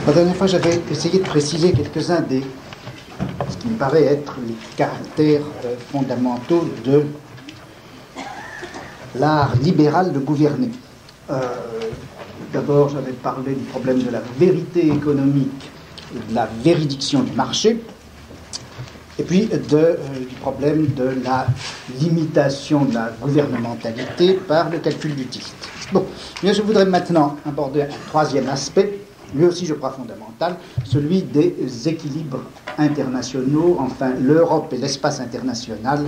La dernière fois, j'avais essayé de préciser quelques-uns des, ce qui me paraît être les caractères fondamentaux de l'art libéral de gouverner. D'abord, j'avais parlé du problème de la vérité économique et de la véridiction du marché, et puis du problème de la limitation de la gouvernementalité par le calcul d'utilité. Bon, bien, je voudrais maintenant aborder un troisième aspect, lui aussi je crois fondamental, celui des équilibres internationaux, enfin l'Europe et l'espace international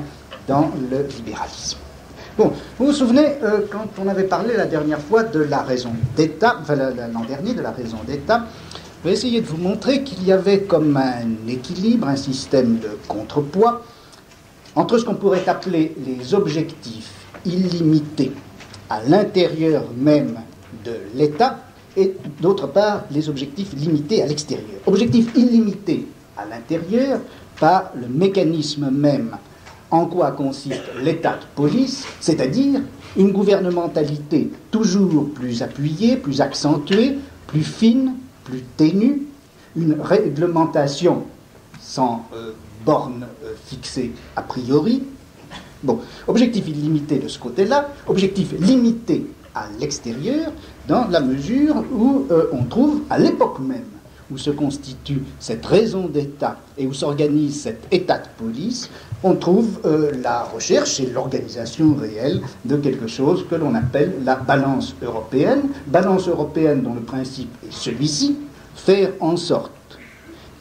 dans le libéralisme. Bon, vous vous souvenez, quand on avait parlé la dernière fois de la raison d'État, enfin l'an dernier de la raison d'État, je vais essayer de vous montrer qu'il y avait comme un équilibre, un système de contrepoids entre ce qu'on pourrait appeler les objectifs illimités à l'intérieur même de l'État et d'autre part les objectifs limités à l'extérieur. Objectifs illimités à l'intérieur par le mécanisme même en quoi consiste l'état de police, c'est-à-dire une gouvernementalité toujours plus appuyée, plus accentuée, plus fine, plus ténue, une réglementation sans borne fixée a priori. Bon, objectif illimité de ce côté-là, objectif limité à l'extérieur, dans la mesure où on trouve à l'époque même où se constitue cette raison d'État et où s'organise cet état de police, on trouve la recherche et l'organisation réelle de quelque chose que l'on appelle la balance européenne dont le principe est celui-ci, faire en sorte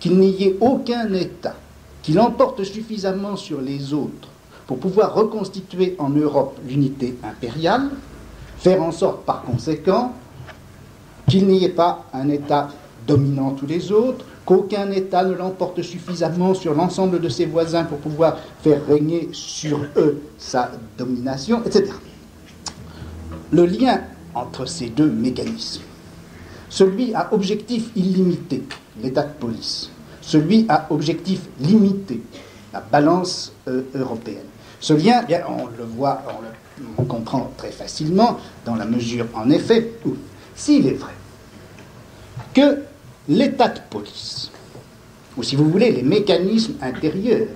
qu'il n'y ait aucun État qui l'emporte suffisamment sur les autres pour pouvoir reconstituer en Europe l'unité impériale, faire en sorte par conséquent qu'il n'y ait pas un État dominant tous les autres, qu'aucun État ne l'emporte suffisamment sur l'ensemble de ses voisins pour pouvoir faire régner sur eux sa domination, etc. Le lien entre ces deux mécanismes, celui à objectif illimité, l'état de police, celui à objectif limité, la balance européenne. Ce lien, bien, on le voit, on comprend très facilement dans la mesure, en effet, où, s'il est vrai que l'état de police, ou si vous voulez, les mécanismes intérieurs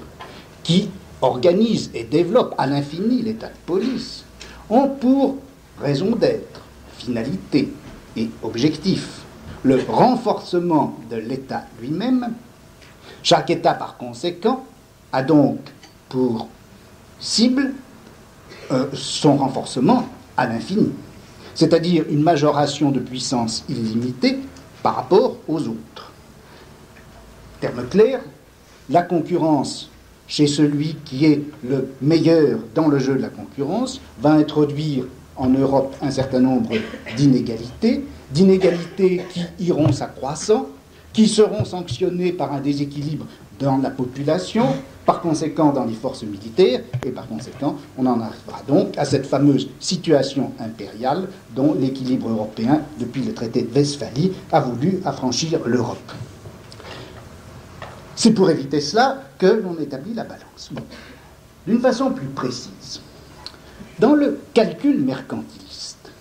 qui organisent et développent à l'infini l'état de police, ont pour raison d'être, finalité et objectif, le renforcement de l'État lui-même. Chaque État, par conséquent, a donc pour cible son renforcement à l'infini, c'est-à-dire une majoration de puissance illimitée par rapport aux autres. Terme clair, la concurrence chez celui qui est le meilleur dans le jeu de la concurrence va introduire en Europe un certain nombre d'inégalités qui iront s'accroissant, qui seront sanctionnées par un déséquilibre dans la population, par conséquent dans les forces militaires, et par conséquent, on en arrivera donc à cette fameuse situation impériale dont l'équilibre européen, depuis le traité de Westphalie, a voulu affranchir l'Europe. C'est pour éviter cela que l'on établit la balance. Bon. D'une façon plus précise, dans le calcul mercantiliste,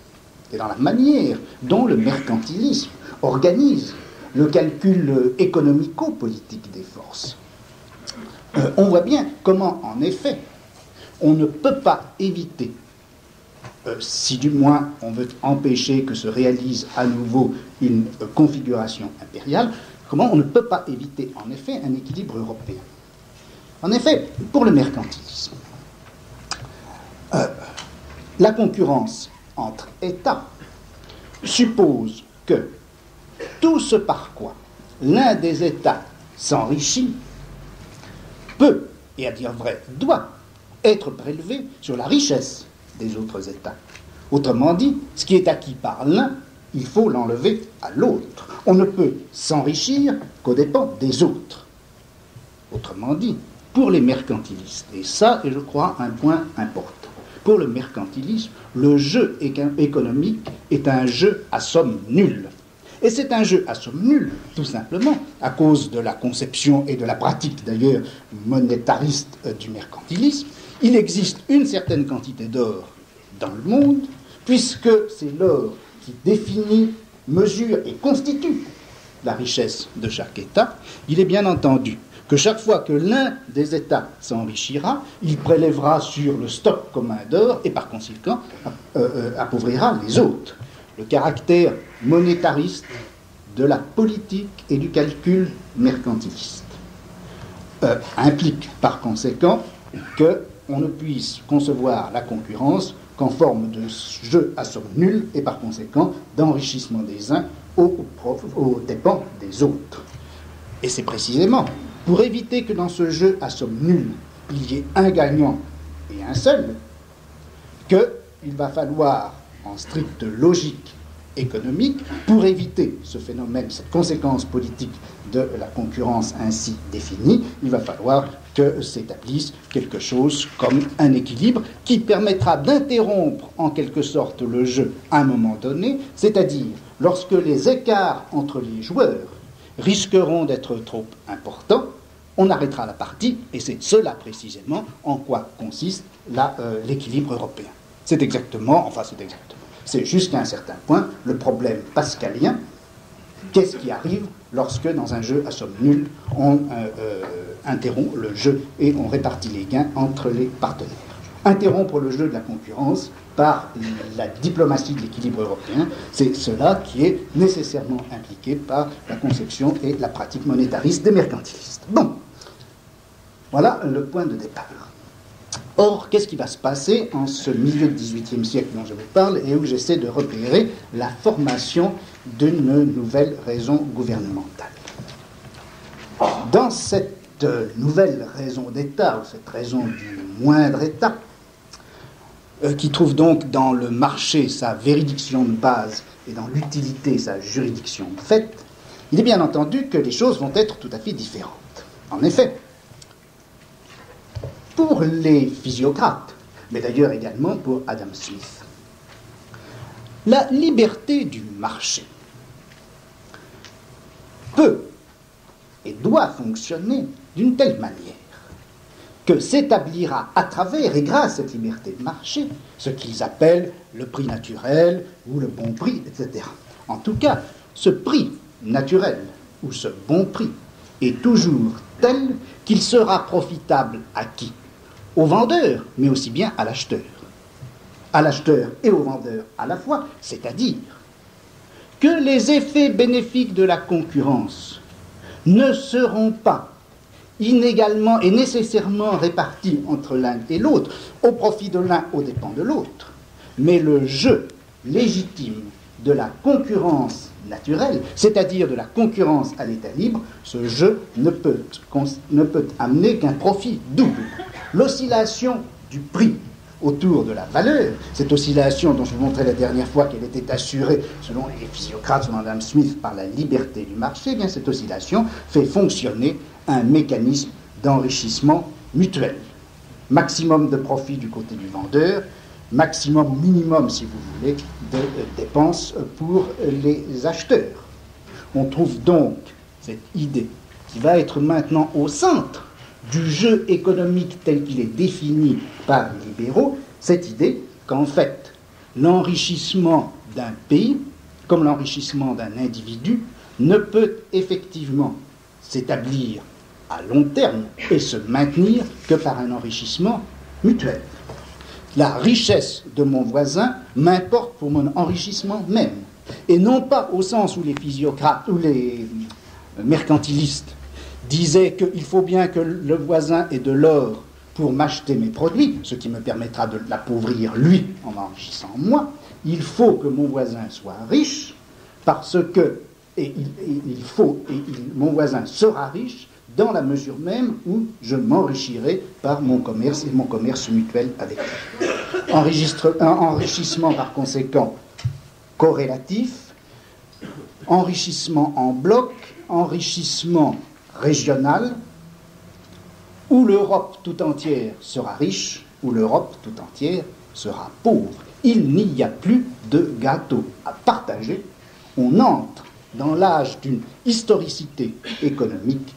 et dans la manière dont le mercantilisme organise le calcul économico-politique des forces, on voit bien comment, en effet, on ne peut pas éviter, si du moins on veut empêcher que se réalise à nouveau une configuration impériale, comment on ne peut pas éviter, en effet, un équilibre européen. En effet, pour le mercantilisme, la concurrence entre États suppose que tout ce par quoi l'un des États s'enrichit peut, et à dire vrai, doit être prélevé sur la richesse des autres États. Autrement dit, ce qui est acquis par l'un, il faut l'enlever à l'autre. On ne peut s'enrichir qu'aux dépens des autres. Autrement dit, pour les mercantilistes, et ça est, je crois, un point important, pour le mercantilisme, le jeu économique est un jeu à somme nulle. Et c'est un jeu à somme nulle, tout simplement, à cause de la conception et de la pratique, d'ailleurs, monétariste du mercantilisme. Il existe une certaine quantité d'or dans le monde, puisque c'est l'or qui définit, mesure et constitue la richesse de chaque État, il est bien entendu que chaque fois que l'un des États s'enrichira, il prélèvera sur le stock commun d'or et par conséquent appauvrira les autres. Le caractère monétariste de la politique et du calcul mercantiliste implique par conséquent qu'on ne puisse concevoir la concurrence qu'en forme de jeu à somme nulle et par conséquent d'enrichissement des uns aux dépens des autres. Et c'est précisément pour éviter que dans ce jeu à somme nulle, il y ait un gagnant et un seul, qu'il va falloir, en stricte logique économique, pour éviter ce phénomène, cette conséquence politique de la concurrence ainsi définie, il va falloir que s'établisse quelque chose comme un équilibre qui permettra d'interrompre en quelque sorte le jeu à un moment donné, c'est-à-dire lorsque les écarts entre les joueurs risqueront d'être trop importants, on arrêtera la partie, et c'est cela précisément en quoi consiste l'équilibre européen. C'est jusqu'à un certain point le problème pascalien. Qu'est-ce qui arrive lorsque, dans un jeu à somme nulle, on interrompt le jeu et on répartit les gains entre les partenaires? Interrompre le jeu de la concurrence par la diplomatie de l'équilibre européen, c'est cela qui est nécessairement impliqué par la conception et la pratique monétariste des mercantilistes. Bon, voilà le point de départ. Or, qu'est-ce qui va se passer en ce milieu du XVIIIe siècle dont je vous parle et où j'essaie de repérer la formation d'une nouvelle raison gouvernementale? Dans cette nouvelle raison d'État, ou cette raison du moindre État, qui trouve donc dans le marché sa véridiction de base et dans l'utilité sa juridiction de fait, il est bien entendu que les choses vont être tout à fait différentes. En effet, pour les physiocrates, mais d'ailleurs également pour Adam Smith, la liberté du marché peut et doit fonctionner d'une telle manière que s'établira à travers et grâce à cette liberté de marché ce qu'ils appellent le prix naturel ou le bon prix, etc. En tout cas, ce prix naturel ou ce bon prix est toujours tel qu'il sera profitable à qui? Au vendeur, mais aussi bien à l'acheteur. À l'acheteur et au vendeur à la fois, c'est-à-dire que les effets bénéfiques de la concurrence ne seront pas inégalement et nécessairement répartis entre l'un et l'autre, au profit de l'un, aux dépens de l'autre, mais le jeu légitime de la concurrence naturelle, c'est-à-dire de la concurrence à l'état libre, ce jeu ne peut amener qu'un profit double. L'oscillation du prix autour de la valeur, cette oscillation dont je vous montrais la dernière fois qu'elle était assurée, selon les physiocrates, selon Adam Smith, par la liberté du marché, eh bien cette oscillation fait fonctionner un mécanisme d'enrichissement mutuel. Maximum de profit du côté du vendeur, maximum ou minimum, si vous voulez, de dépenses pour les acheteurs. On trouve donc cette idée qui va être maintenant au centre du jeu économique tel qu'il est défini par les libéraux, cette idée qu'en fait, l'enrichissement d'un pays, comme l'enrichissement d'un individu, ne peut effectivement s'établir à long terme et se maintenir que par un enrichissement mutuel. La richesse de mon voisin m'importe pour mon enrichissement même, et non pas au sens où les physiocrates ou les mercantilistes disaient qu'il faut bien que le voisin ait de l'or pour m'acheter mes produits, ce qui me permettra de l'appauvrir lui en m'enrichissant moi. Il faut que mon voisin soit riche parce que mon voisin sera riche dans la mesure même où je m'enrichirai par mon commerce et mon commerce mutuel avec lui. Enrichissement par conséquent corrélatif, enrichissement en bloc, enrichissement régional, où l'Europe tout entière sera riche, où l'Europe tout entière sera pauvre. Il n'y a plus de gâteau à partager. On entre dans l'âge d'une historicité économique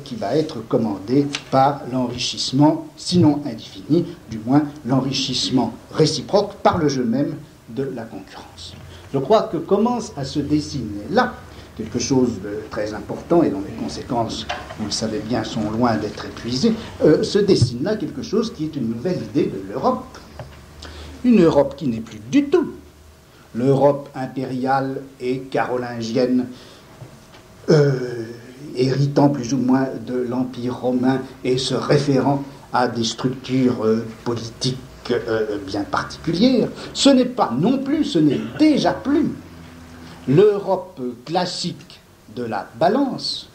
qui va être commandée par l'enrichissement, sinon indéfini, du moins l'enrichissement réciproque par le jeu même de la concurrence. Je crois que commence à se dessiner là quelque chose de très important et dont les conséquences, vous le savez bien, sont loin d'être épuisées, se dessine là quelque chose qui est une nouvelle idée de l'Europe. Une Europe qui n'est plus du tout l'Europe impériale et carolingienne, héritant plus ou moins de l'Empire romain et se référant à des structures politiques bien particulières. Ce n'est pas non plus, ce n'est déjà plus l'Europe classique de la balance,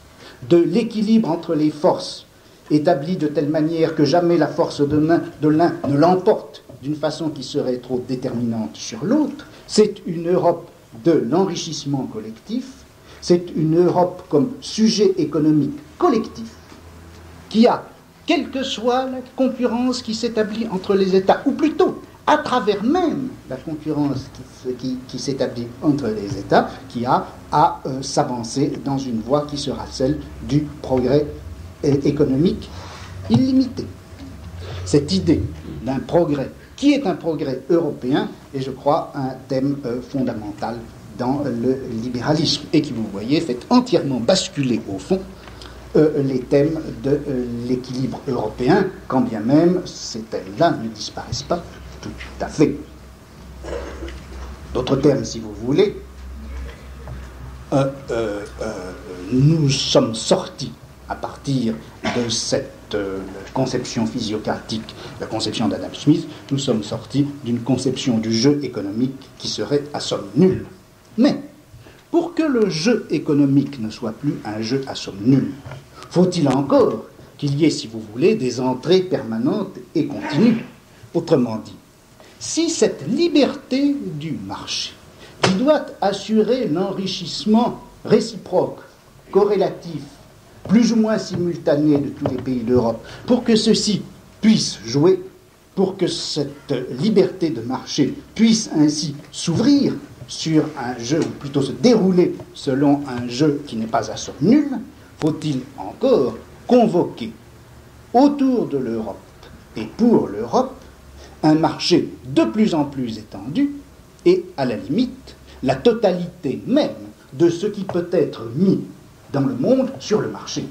de l'équilibre entre les forces, établie de telle manière que jamais la force de l'un ne l'emporte d'une façon qui serait trop déterminante sur l'autre. C'est une Europe de l'enrichissement collectif, c'est une Europe comme sujet économique collectif qui a, quelle que soit la concurrence qui s'établit entre les États, ou plutôt à travers même la concurrence qui s'établit entre les États, qui a à s'avancer dans une voie qui sera celle du progrès économique illimité. Cette idée d'un progrès qui est un progrès européen est, je crois, un thème fondamental dans le libéralisme et qui, vous voyez, fait entièrement basculer, au fond, les thèmes de l'équilibre européen, quand bien même ces thèmes-là ne disparaissent pas tout à fait. D'autres termes, si vous voulez, nous sommes sortis à partir de cette conception physiocratique, la conception d'Adam Smith, nous sommes sortis d'une conception du jeu économique qui serait à somme nulle. Mais, pour que le jeu économique ne soit plus un jeu à somme nulle, faut-il encore qu'il y ait, si vous voulez, des entrées permanentes et continues. Autrement dit, si cette liberté du marché, qui doit assurer l'enrichissement réciproque, corrélatif, plus ou moins simultané de tous les pays d'Europe, pour que ceci puisse jouer, pour que cette liberté de marché puisse ainsi s'ouvrir sur un jeu, ou plutôt se dérouler selon un jeu qui n'est pas à somme nulle, faut-il encore convoquer autour de l'Europe et pour l'Europe un marché de plus en plus étendu et, à la limite, la totalité même de ce qui peut être mis dans le monde sur le marché.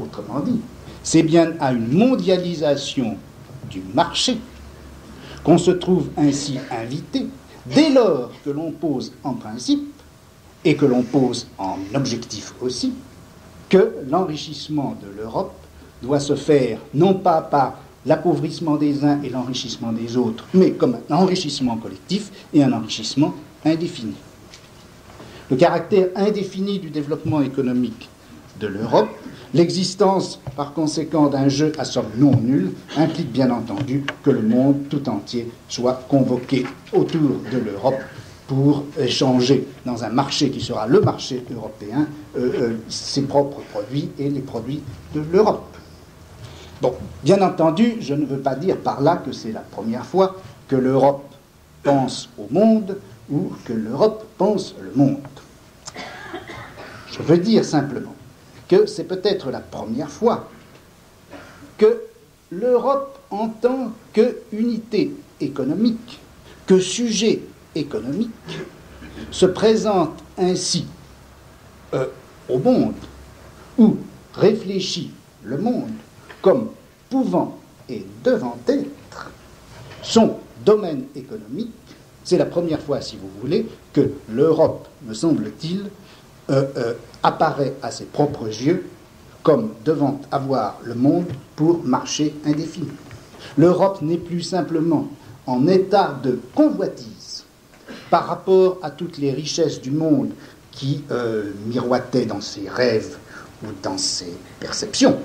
Autrement dit, c'est bien à une mondialisation du marché qu'on se trouve ainsi invité dès lors que l'on pose en principe et que l'on pose en objectif aussi que l'enrichissement de l'Europe doit se faire non pas par l'appauvrissement des uns et l'enrichissement des autres, mais comme un enrichissement collectif et un enrichissement indéfini. Le caractère indéfini du développement économique de l'Europe, l'existence par conséquent d'un jeu à somme non nulle, implique bien entendu que le monde tout entier soit convoqué autour de l'Europe pour échanger dans un marché qui sera le marché européen ses propres produits et les produits de l'Europe. Bon, bien entendu, je ne veux pas dire par là que c'est la première fois que l'Europe pense au monde ou que l'Europe pense le monde. Je veux dire simplement que c'est peut-être la première fois que l'Europe, en tant qu'unité économique, que sujet économique, se présente ainsi au monde, ou réfléchit le monde comme pouvant et devant être son domaine économique. C'est la première fois, si vous voulez, que l'Europe, me semble-t-il, apparaît à ses propres yeux comme devant avoir le monde pour marché indéfini. L'Europe n'est plus simplement en état de convoitise par rapport à toutes les richesses du monde qui miroitaient dans ses rêves ou dans ses perceptions.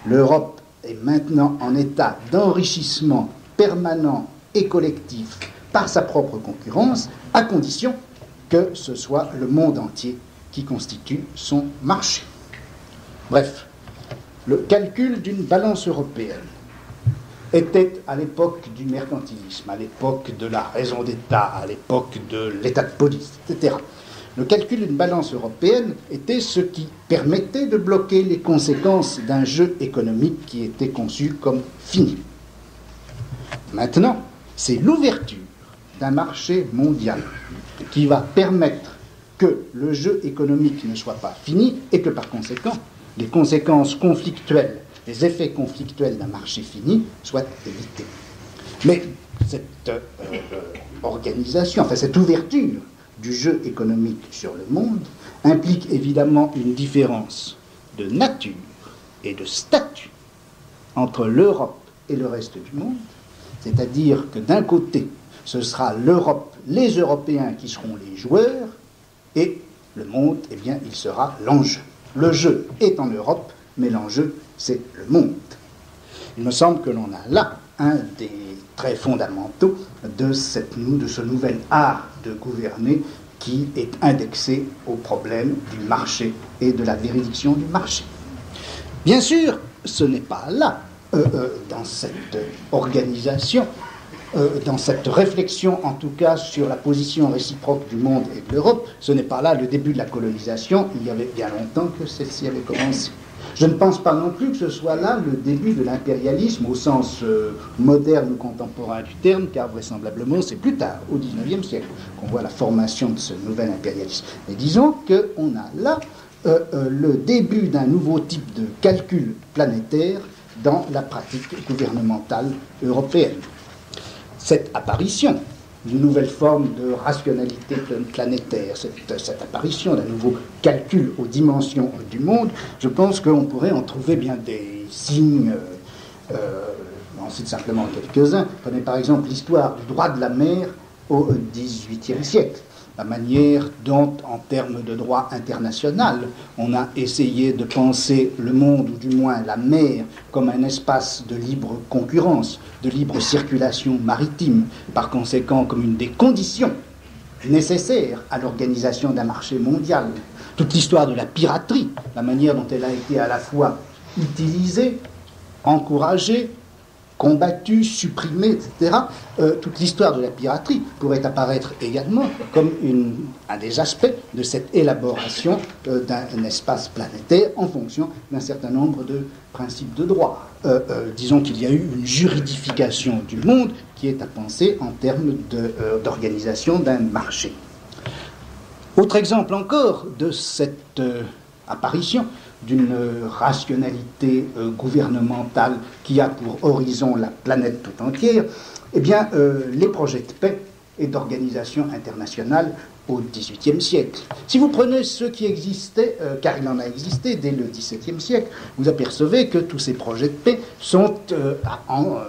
L'Europe est maintenant en état d'enrichissement permanent et collectif par sa propre concurrence, à condition que ce soit le monde entier qui constitue son marché. Bref, le calcul d'une balance européenne était à l'époque du mercantilisme, à l'époque de la raison d'État, à l'époque de l'état de police, etc. Le calcul d'une balance européenne était ce qui permettait de bloquer les conséquences d'un jeu économique qui était conçu comme fini. Maintenant, c'est l'ouverture d'un marché mondial qui va permettre que le jeu économique ne soit pas fini et que par conséquent, les conséquences conflictuelles, les effets conflictuels d'un marché fini soient évités. Mais cette organisation, enfin cette ouverture du jeu économique sur le monde implique évidemment une différence de nature et de statut entre l'Europe et le reste du monde, c'est-à-dire que d'un côté, ce sera l'Europe, les Européens qui seront les joueurs, et le monde, eh bien, il sera l'enjeu. Le jeu est en Europe, mais l'enjeu, c'est le monde. Il me semble que l'on a là un des traits fondamentaux de ce nouvel art de gouverner qui est indexé au problème du marché et de la véridiction du marché. Bien sûr, ce n'est pas là, dans cette organisation, dans cette réflexion, en tout cas, sur la position réciproque du monde et de l'Europe, ce n'est pas là le début de la colonisation. Il y avait bien longtemps que celle-ci avait commencé. Je ne pense pas non plus que ce soit là le début de l'impérialisme au sens moderne ou contemporain du terme, car vraisemblablement c'est plus tard, au XIXe siècle, qu'on voit la formation de ce nouvel impérialisme. Mais disons qu'on a là le début d'un nouveau type de calcul planétaire dans la pratique gouvernementale européenne. Cette apparition d'une nouvelle forme de rationalité planétaire, cette apparition d'un nouveau calcul aux dimensions du monde, je pense qu'on pourrait en trouver bien des signes, on cite simplement quelques-uns. Prenez par exemple l'histoire du droit de la mer au XVIIIe siècle. La manière dont, en termes de droit international, on a essayé de penser le monde, ou du moins la mer, comme un espace de libre concurrence, de libre circulation maritime, par conséquent comme une des conditions nécessaires à l'organisation d'un marché mondial. Toute l'histoire de la piraterie, la manière dont elle a été à la fois utilisée, encouragée, combattu, supprimé, etc. Toute l'histoire de la piraterie pourrait apparaître également comme un des aspects de cette élaboration d'un espace planétaire en fonction d'un certain nombre de principes de droit. Disons qu'il y a eu une juridification du monde qui est à penser en termes d'organisation d'un marché. Autre exemple encore de cette apparition d'une rationalité gouvernementale qui a pour horizon la planète tout entière, eh bien, les projets de paix et d'organisation internationale au XVIIIe siècle. Si vous prenez ceux qui existaient, car il en a existé dès le XVIIe siècle, vous apercevez que tous ces projets de paix sont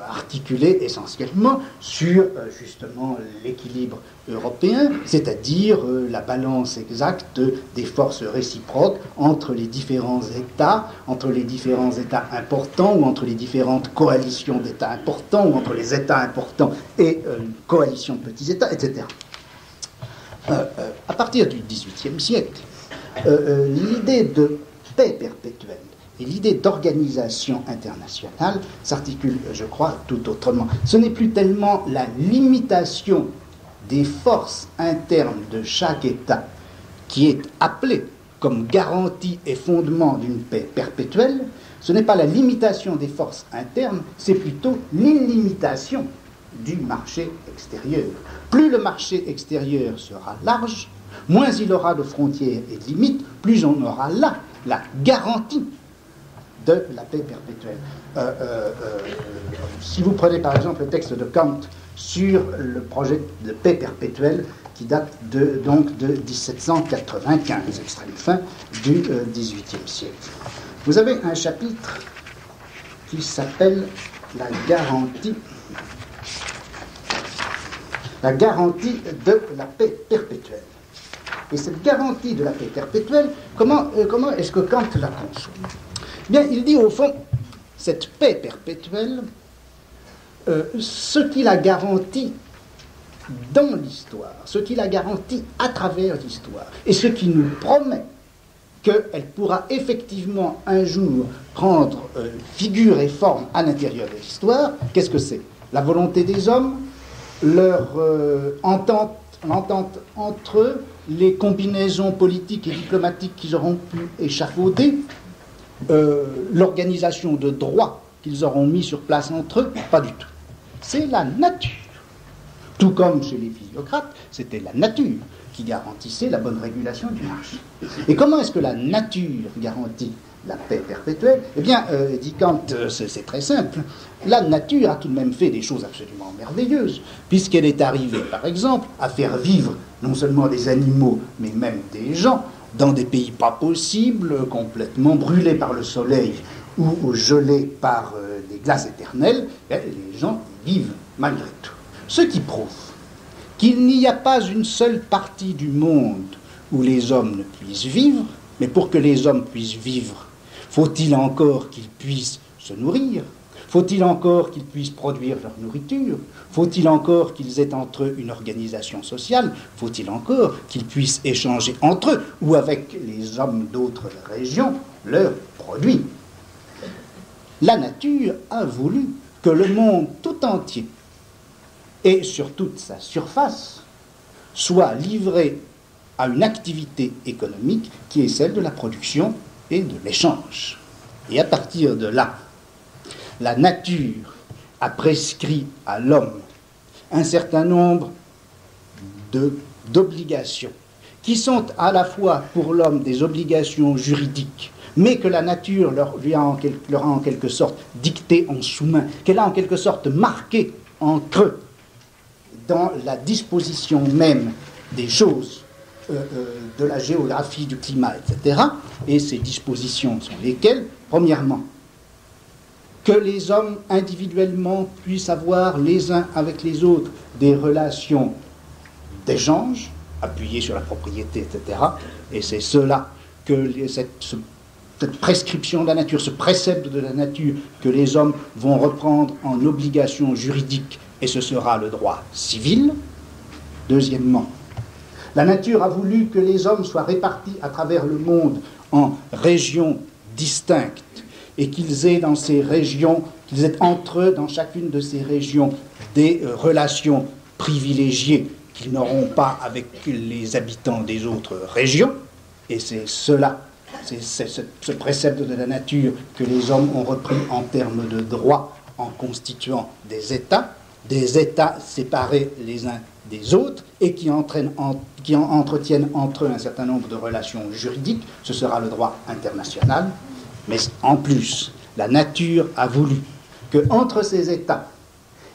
articulés essentiellement sur justement l'équilibre européen, c'est-à-dire la balance exacte des forces réciproques entre les différents États importants, ou entre les différentes coalitions d'États importants, ou entre les États importants et une coalition de petits États, etc. À partir du XVIIIe siècle, l'idée de paix perpétuelle et l'idée d'organisation internationale s'articulent, je crois, tout autrement. Ce n'est plus tellement la limitation des forces internes de chaque État qui est appelée comme garantie et fondement d'une paix perpétuelle. Ce n'est pas la limitation des forces internes, c'est plutôt l'illimitation du marché extérieur. Plus le marché extérieur sera large, moins il aura de frontières et de limites, plus on aura là la garantie de la paix perpétuelle. Si vous prenez par exemple le texte de Kant sur le projet de paix perpétuelle qui date donc de 1795, extrême fin du XVIIIe siècle, vous avez un chapitre qui s'appelle la garantie de la paix perpétuelle. Et cette garantie de la paix perpétuelle, comment est-ce que Kant la conçoit ? Bien, il dit au fond, cette paix perpétuelle, ce qui la garantit dans l'histoire, ce qui la garantit à travers l'histoire, et ce qui nous promet qu'elle pourra effectivement un jour prendre figure et forme à l'intérieur de l'histoire, qu'est-ce que c'est ? La volonté des hommes, leur l'entente entre eux, les combinaisons politiques et diplomatiques qu'ils auront pu échafauder, l'organisation de droits qu'ils auront mis sur place entre eux, pas du tout. C'est la nature. Tout comme chez les physiocrates, c'était la nature qui garantissait la bonne régulation du marché. Et comment est-ce que la nature garantit la paix perpétuelle? Eh bien, dit Kant, c'est très simple. La nature a tout de même fait des choses absolument merveilleuses, puisqu'elle est arrivée, par exemple, à faire vivre non seulement des animaux, mais même des gens, dans des pays pas possibles, complètement brûlés par le soleil ou gelés par des glaces éternelles. Les gens vivent malgré tout. Ce qui prouve qu'il n'y a pas une seule partie du monde où les hommes ne puissent vivre, mais pour que les hommes puissent vivre, faut-il encore qu'ils puissent se nourrir? Faut-il encore qu'ils puissent produire leur nourriture? Faut-il encore qu'ils aient entre eux une organisation sociale? Faut-il encore qu'ils puissent échanger entre eux ou avec les hommes d'autres régions leurs produits? La nature a voulu que le monde tout entier et sur toute sa surface soit livré à une activité économique qui est celle de la production et de l'échange. Et à partir de là, la nature a prescrit à l'homme un certain nombre d'obligations qui sont à la fois pour l'homme des obligations juridiques, mais que la nature leur a en quelque sorte dictées en sous-main, qu'elle a en quelque sorte marquées en creux dans la disposition même des choses, de la géographie, du climat, etc. Et ces dispositions sont lesquelles? Premièrement, que les hommes individuellement puissent avoir les uns avec les autres des relations d'échange, appuyées sur la propriété, etc. Et c'est cela que cette prescription de la nature, ce précepte de la nature que les hommes vont reprendre en obligation juridique, et ce sera le droit civil. Deuxièmement, la nature a voulu que les hommes soient répartis à travers le monde en régions distinctes et qu'ils aient dans ces régions, qu'ils aient entre eux, dans chacune de ces régions, des relations privilégiées qu'ils n'auront pas avec les habitants des autres régions. Et c'est cela, c'est ce précepte de la nature que les hommes ont repris en termes de droit en constituant des États séparés les uns des autres et qui entretiennent entre eux un certain nombre de relations juridiques. Ce sera le droit international. Mais en plus, la nature a voulu qu'entre ces États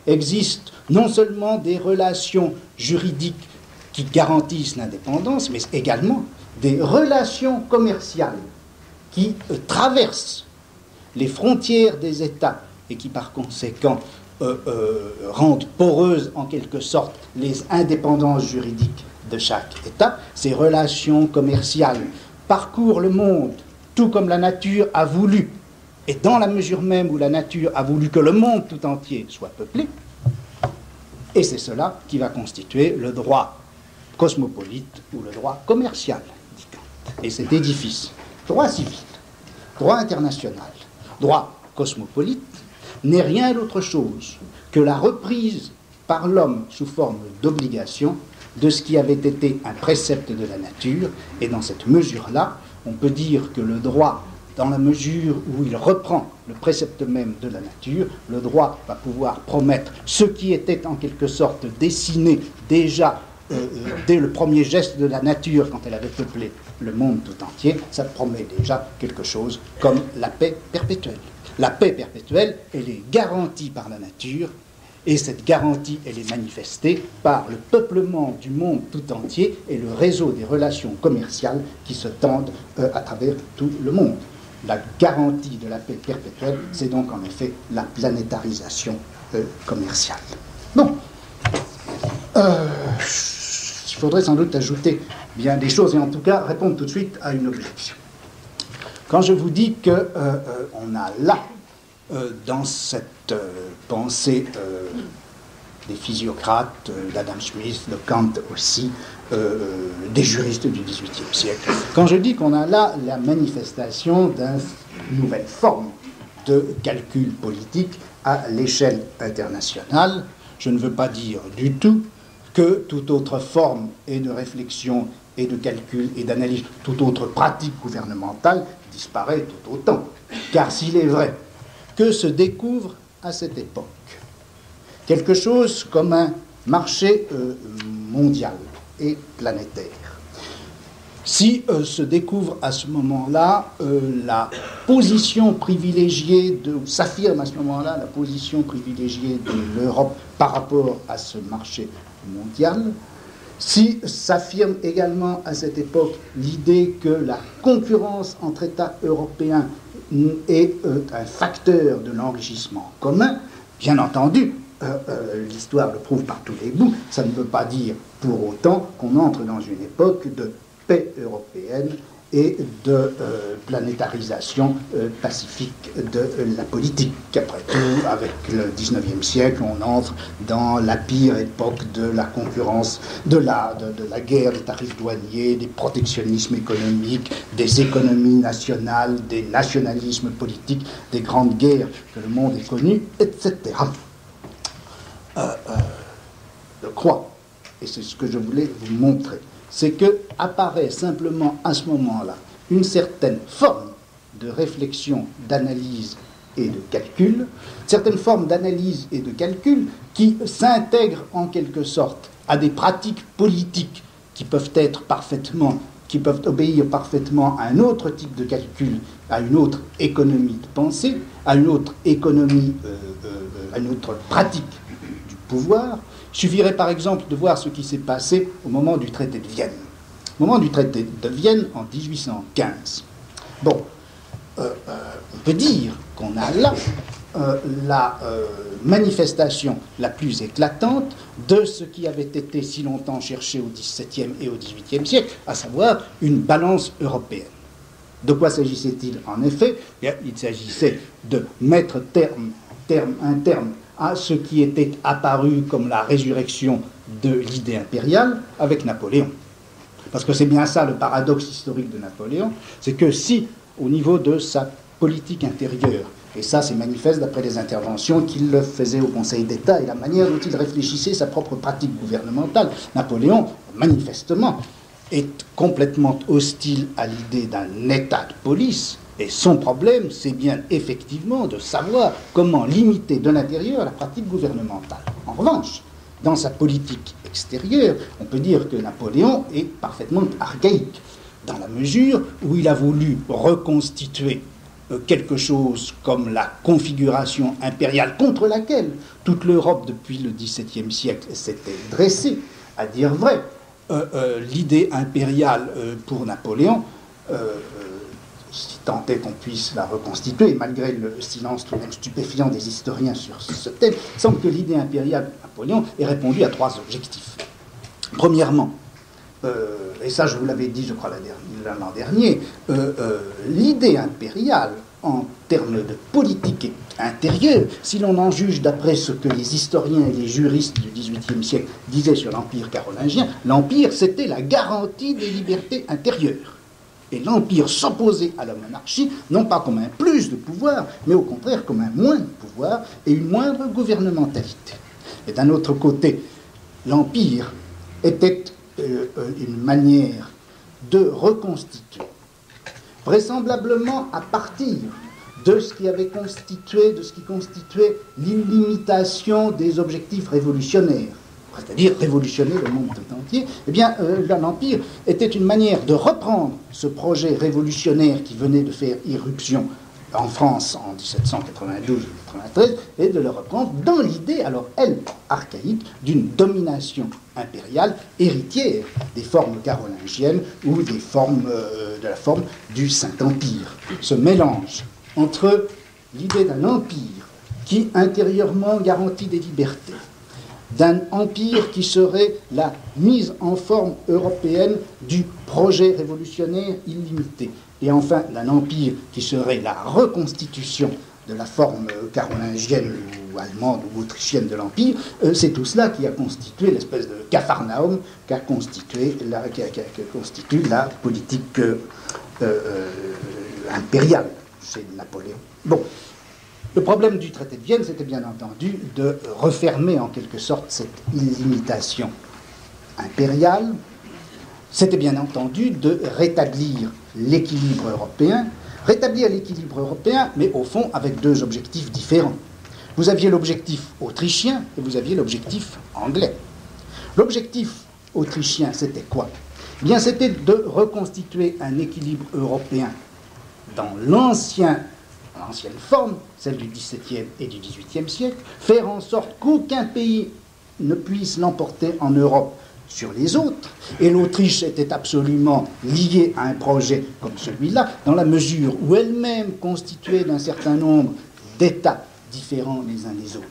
existent non seulement des relations juridiques qui garantissent l'indépendance, mais également des relations commerciales qui traversent les frontières des États et qui par conséquent rendent poreuses en quelque sorte les indépendances juridiques de chaque État. Ces relations commerciales parcourent le monde tout comme la nature a voulu, et dans la mesure même où la nature a voulu que le monde tout entier soit peuplé, et c'est cela qui va constituer le droit cosmopolite ou le droit commercial, dit Kant. Et cet édifice, droit civil, droit international, droit cosmopolite, n'est rien d'autre chose que la reprise par l'homme sous forme d'obligation de ce qui avait été un précepte de la nature, et dans cette mesure-là, on peut dire que le droit, dans la mesure où il reprend le précepte même de la nature, le droit va pouvoir promettre ce qui était en quelque sorte dessiné déjà dès le premier geste de la nature quand elle avait peuplé le monde tout entier. Ça promet déjà quelque chose comme la paix perpétuelle. La paix perpétuelle, elle est garantie par la nature, et cette garantie, elle est manifestée par le peuplement du monde tout entier et le réseau des relations commerciales qui se tendent à travers tout le monde. La garantie de la paix perpétuelle, c'est donc en effet la planétarisation commerciale. Bon, il faudrait sans doute ajouter bien des choses, et en tout cas répondre tout de suite à une objection. Quand je vous dis qu'on a là, dans cette pensée des physiocrates, d'Adam Smith, de Kant aussi, des juristes du XVIIIe siècle, quand je dis qu'on a là la manifestation d'une nouvelle forme de calcul politique à l'échelle internationale, je ne veux pas dire du tout que toute autre forme et de réflexion et de calcul et d'analyse, toute autre pratique gouvernementale disparaît tout autant. Car s'il est vrai que se découvre à cette époque quelque chose comme un marché mondial et planétaire. Si se découvre à ce moment-là la position privilégiée s'affirme à ce moment-là la position privilégiée de l'Europe par rapport à ce marché mondial, si s'affirme également à cette époque l'idée que la concurrence entre États européens est un facteur de l'enrichissement commun, bien entendu, l'histoire le prouve par tous les bouts, ça ne veut pas dire pour autant qu'on entre dans une époque de paix européenne et de planétarisation pacifique de la politique. Après tout, avec le XIXe siècle, on entre dans la pire époque de la concurrence, de la guerre des tarifs douaniers, des protectionnismes économiques, des économies nationales, des nationalismes politiques, des grandes guerres que le monde ait connues, etc. Je crois, et c'est ce que je voulais vous montrer, c'est que apparaît simplement à ce moment-là une certaine forme de réflexion, d'analyse et de calcul, certaines formes d'analyse et de calcul qui s'intègrent en quelque sorte à des pratiques politiques qui peuvent obéir parfaitement à un autre type de calcul, à une autre économie de pensée, à une autre économie, à une autre pratique du pouvoir. Il suffirait par exemple de voir ce qui s'est passé au moment du traité de Vienne. Au moment du traité de Vienne en 1815. Bon, on peut dire qu'on a là la manifestation la plus éclatante de ce qui avait été si longtemps cherché au XVIIe et au XVIIIe siècle, à savoir une balance européenne. De quoi s'agissait-il en effet? Bien, il s'agissait de mettre un terme à ce qui était apparu comme la résurrection de l'idée impériale avec Napoléon. Parce que c'est bien ça le paradoxe historique de Napoléon, c'est que si, au niveau de sa politique intérieure, et ça c'est manifeste d'après les interventions qu'il faisait au Conseil d'État et la manière dont il réfléchissait sa propre pratique gouvernementale, Napoléon, manifestement, est complètement hostile à l'idée d'un État de police. Et son problème, c'est bien effectivement de savoir comment limiter de l'intérieur la pratique gouvernementale. En revanche, dans sa politique extérieure, on peut dire que Napoléon est parfaitement archaïque, dans la mesure où il a voulu reconstituer quelque chose comme la configuration impériale contre laquelle toute l'Europe depuis le XVIIe siècle s'était dressée. À dire vrai, l'idée impériale pour Napoléon, si tant est qu'on puisse la reconstituer, malgré le silence tout de même stupéfiant des historiens sur ce thème, il semble que l'idée impériale de Napoléon ait répondu à trois objectifs. Premièrement, et ça je vous l'avais dit je crois l'an dernier, l'idée impériale en termes de politique intérieure, si l'on en juge d'après ce que les historiens et les juristes du XVIIIe siècle disaient sur l'Empire carolingien, l'Empire c'était la garantie des libertés intérieures. Et l'Empire s'opposait à la monarchie, non pas comme un plus de pouvoir, mais au contraire comme un moins de pouvoir et une moindre gouvernementalité. Et d'un autre côté, l'Empire était une manière de reconstituer, vraisemblablement à partir de ce qui avait constitué, de ce qui constituait l'illimitation des objectifs révolutionnaires, c'est-à-dire révolutionner le monde tout entier, eh bien, l'Empire était une manière de reprendre ce projet révolutionnaire qui venait de faire irruption en France en 1792-93 et de le reprendre dans l'idée, alors elle, archaïque, d'une domination impériale héritière des formes carolingiennes ou des formes, de la forme du Saint-Empire. Ce mélange entre l'idée d'un empire qui intérieurement garantit des libertés, d'un empire qui serait la mise en forme européenne du projet révolutionnaire illimité, et enfin d'un empire qui serait la reconstitution de la forme carolingienne ou allemande ou autrichienne de l'empire, c'est tout cela qui a constitué l'espèce de capharnaüm qui constitue la politique impériale chez Napoléon. Bon. Le problème du traité de Vienne, c'était bien entendu de refermer en quelque sorte cette illimitation impériale. C'était bien entendu de rétablir l'équilibre européen, mais au fond avec deux objectifs différents. Vous aviez l'objectif autrichien et vous aviez l'objectif anglais. L'objectif autrichien, c'était quoi? Eh bien, c'était de reconstituer un équilibre européen dans l'ancienne forme, celle du XVIIe et du XVIIIe siècle, faire en sorte qu'aucun pays ne puisse l'emporter en Europe sur les autres. Et l'Autriche était absolument liée à un projet comme celui-là, dans la mesure où elle-même constituée d'un certain nombre d'États différents les uns des autres.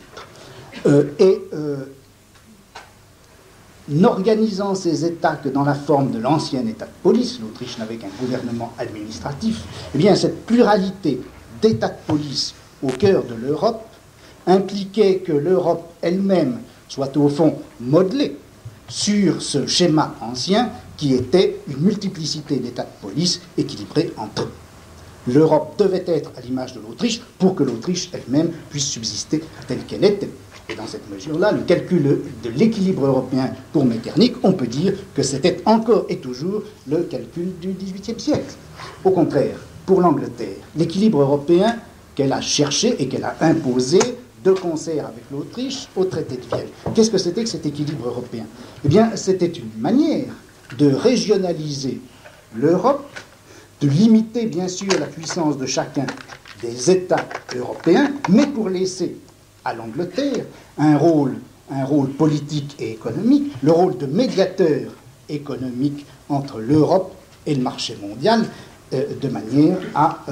N'organisant ces États que dans la forme de l'ancien État de police, l'Autriche n'avait qu'un gouvernement administratif, eh bien cette pluralité d'États de police au cœur de l'Europe impliquait que l'Europe elle-même soit au fond modelée sur ce schéma ancien qui était une multiplicité d'États de police équilibrés entre eux. L'Europe devait être à l'image de l'Autriche pour que l'Autriche elle-même puisse subsister telle qu'elle était. Et dans cette mesure-là, le calcul de l'équilibre européen pour Metternich, on peut dire que c'était encore et toujours le calcul du XVIIIe siècle. Au contraire, pour l'Angleterre, l'équilibre européen qu'elle a cherché et qu'elle a imposé de concert avec l'Autriche au traité de Vienne. Qu'est-ce que c'était que cet équilibre européen? Eh bien, c'était une manière de régionaliser l'Europe, de limiter bien sûr la puissance de chacun des États européens, mais pour laisser à l'Angleterre un rôle politique et économique, le rôle de médiateur économique entre l'Europe et le marché mondial, de manière à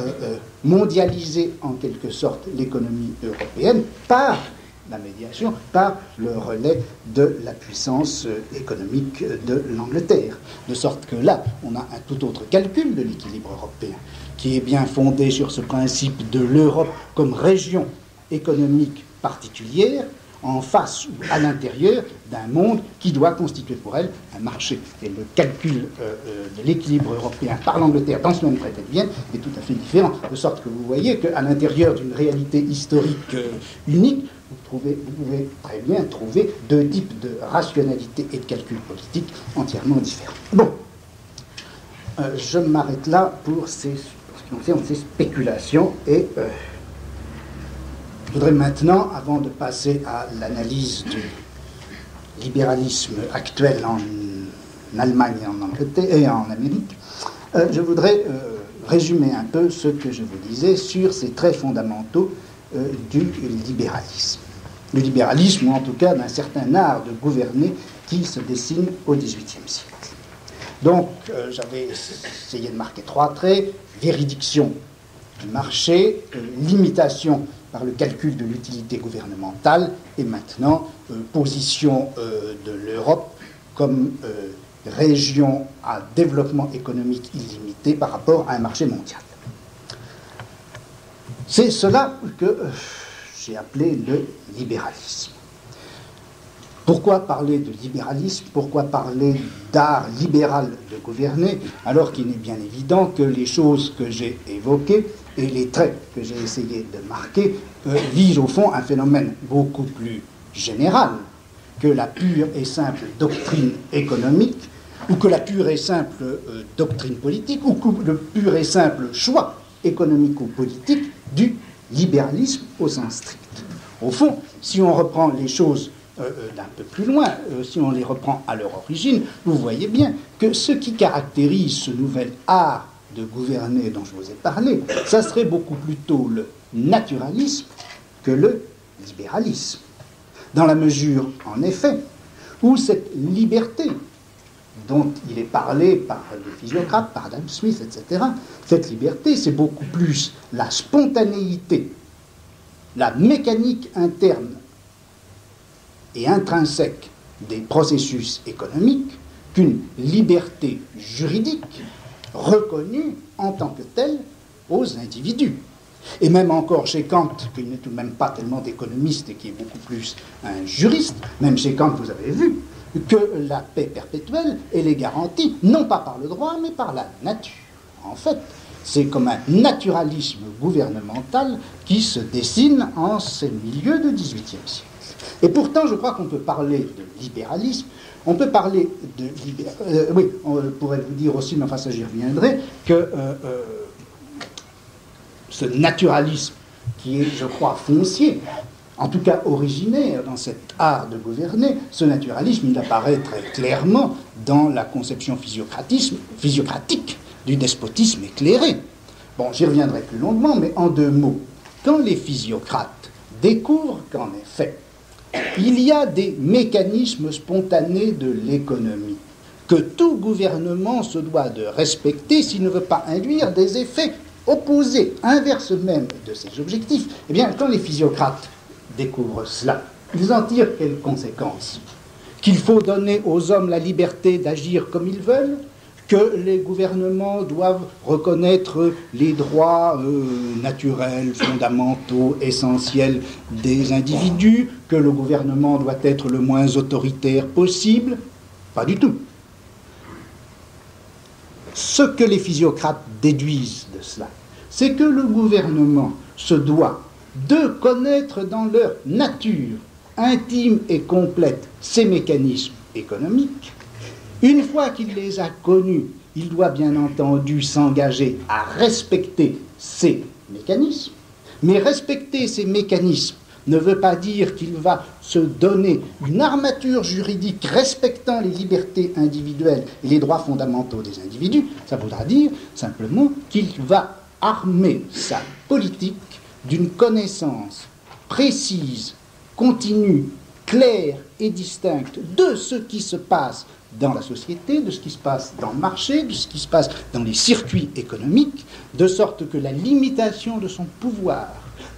mondialiser en quelque sorte l'économie européenne par la médiation, par le relais de la puissance économique de l'Angleterre. De sorte que là, on a un tout autre calcul de l'équilibre européen, qui est bien fondé sur ce principe de l'Europe comme région économique particulière, en face ou à l'intérieur d'un monde qui doit constituer pour elle un marché. Et le calcul de l'équilibre européen par l'Angleterre dans ce même traité de Vienne est tout à fait différent. De sorte que vous voyez qu'à l'intérieur d'une réalité historique unique, vous pouvez très bien trouver deux types de rationalité et de calcul politique entièrement différents. Bon, je m'arrête là pour ce qui concerne ces spéculations et je voudrais maintenant, avant de passer à l'analyse du libéralisme actuel en Allemagne et en Angleterre et en Amérique, je voudrais résumer un peu ce que je vous disais sur ces traits fondamentaux du libéralisme. Le libéralisme, ou en tout cas d'un certain art de gouverner qui se dessine au XVIIIe siècle. Donc, j'avais essayé de marquer trois traits: véridiction du marché, limitation par le calcul de l'utilité gouvernementale, et maintenant position de l'Europe comme région à développement économique illimité par rapport à un marché mondial. C'est cela que j'ai appelé le libéralisme. Pourquoi parler de libéralisme? Pourquoi parler d'art libéral de gouverner, alors qu'il est bien évident que les choses que j'ai évoquées et les traits que j'ai essayé de marquer visent au fond un phénomène beaucoup plus général que la pure et simple doctrine économique, ou que la pure et simple doctrine politique, ou que le pur et simple choix économique ou politique du libéralisme au sens strict. Au fond, si on reprend les choses d'un peu plus loin, si on les reprend à leur origine, vous voyez bien que ce qui caractérise ce nouvel art de gouverner dont je vous ai parlé, ça serait beaucoup plutôt le naturalisme que le libéralisme. Dans la mesure, en effet, où cette liberté dont il est parlé par les physiocrates, par Adam Smith, etc., cette liberté, c'est beaucoup plus la spontanéité, la mécanique interne et intrinsèque des processus économiques qu'une liberté juridique reconnue en tant que telle aux individus. Et même encore chez Kant, qui n'est tout de même pas tellement d'économiste et qui est beaucoup plus un juriste, même chez Kant, vous avez vu que la paix perpétuelle, elle est garantie non pas par le droit, mais par la nature. En fait, c'est comme un naturalisme gouvernemental qui se dessine en ces milieux du XVIIIe siècle. Et pourtant, je crois qu'on peut parler de libéralisme, on peut parler de oui, on pourrait vous dire aussi, mais enfin ça j'y reviendrai, que ce naturalisme qui est, je crois, foncier en tout cas originaire dans cet art de gouverner, ce naturalisme, il apparaît très clairement dans la conception physiocratique du despotisme éclairé. Bon, j'y reviendrai plus longuement, mais en 2 mots. Quand les physiocrates découvrent qu'en effet, il y a des mécanismes spontanés de l'économie que tout gouvernement se doit de respecter s'il ne veut pas induire des effets opposés, inverses même de ses objectifs, eh bien, quand les physiocrates découvrent cela, ils en tirent quelles conséquences? Qu'il faut donner aux hommes la liberté d'agir comme ils veulent, que les gouvernements doivent reconnaître les droits naturels, fondamentaux, essentiels des individus, que le gouvernement doit être le moins autoritaire possible. Pas du tout. Ce que les physiocrates déduisent de cela, c'est que le gouvernement se doit de connaître dans leur nature intime et complète ces mécanismes économiques. Une fois qu'il les a connus, il doit bien entendu s'engager à respecter ces mécanismes. Mais respecter ces mécanismes ne veut pas dire qu'il va se donner une armature juridique respectant les libertés individuelles et les droits fondamentaux des individus. Ça voudra dire simplement qu'il va armer sa politique d'une connaissance précise, continue, claire et distincte de ce qui se passe dans la société, de ce qui se passe dans le marché, de ce qui se passe dans les circuits économiques, de sorte que la limitation de son pouvoir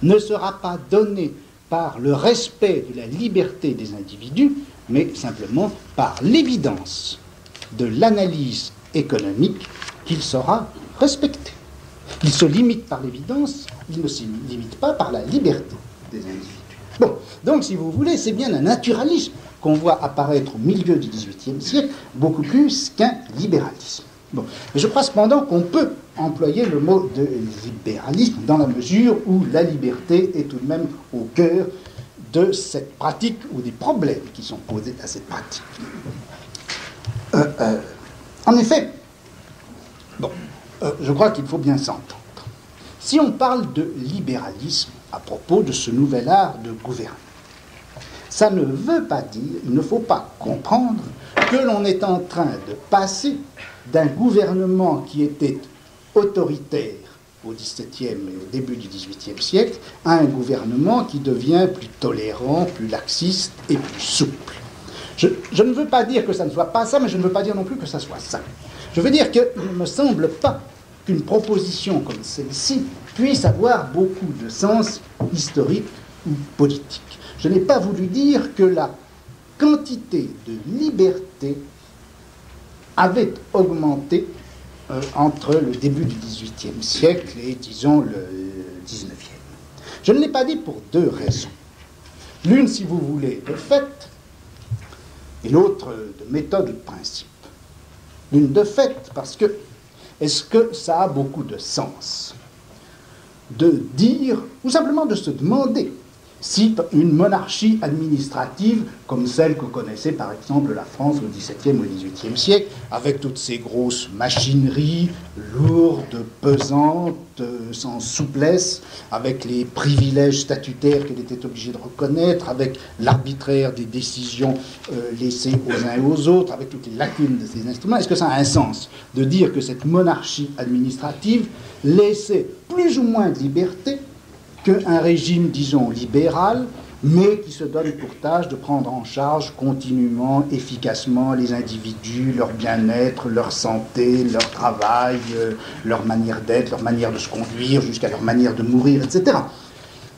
ne sera pas donnée par le respect de la liberté des individus, mais simplement par l'évidence de l'analyse économique qu'il saura respecter. Il se limite par l'évidence, il ne se limite pas par la liberté des individus. Bon, donc si vous voulez, c'est bien un naturalisme qu'on voit apparaître au milieu du XVIIIe siècle, beaucoup plus qu'un libéralisme. Bon. Mais je crois cependant qu'on peut employer le mot de libéralisme dans la mesure où la liberté est tout de même au cœur de cette pratique ou des problèmes qui sont posés à cette pratique. En effet, je crois qu'il faut bien s'entendre. Si on parle de libéralisme à propos de ce nouvel art de gouverner, ça ne veut pas dire, il ne faut pas comprendre que l'on est en train de passer d'un gouvernement qui était autoritaire au XVIIe et au début du XVIIIe siècle à un gouvernement qui devient plus tolérant, plus laxiste et plus souple. Je ne veux pas dire que ça ne soit pas ça, mais je ne veux pas dire non plus que ça soit ça. Je veux dire qu'il ne me semble pas qu'une proposition comme celle-ci puisse avoir beaucoup de sens historique ou politique. Je n'ai pas voulu dire que la quantité de liberté avait augmenté entre le début du XVIIIe siècle et, disons, le XIXe. Je ne l'ai pas dit pour 2 raisons. L'une, si vous voulez, de fait, et l'autre de méthode ou de principe. L'une de fait, parce que, est-ce que ça a beaucoup de sens de dire, ou simplement de se demander, si une monarchie administrative, comme celle que connaissait par exemple la France au XVIIe ou XVIIIe siècle, avec toutes ces grosses machineries lourdes, pesantes, sans souplesse, avec les privilèges statutaires qu'elle était obligée de reconnaître, avec l'arbitraire des décisions laissées aux uns et aux autres, avec toutes les lacunes de ces instruments, est-ce que ça a un sens de dire que cette monarchie administrative laissait plus ou moins de liberté qu'un régime, disons, libéral, mais qui se donne pour tâche de prendre en charge continuellement, efficacement les individus, leur bien-être, leur santé, leur travail, leur manière d'être, leur manière de se conduire, jusqu'à leur manière de mourir, etc.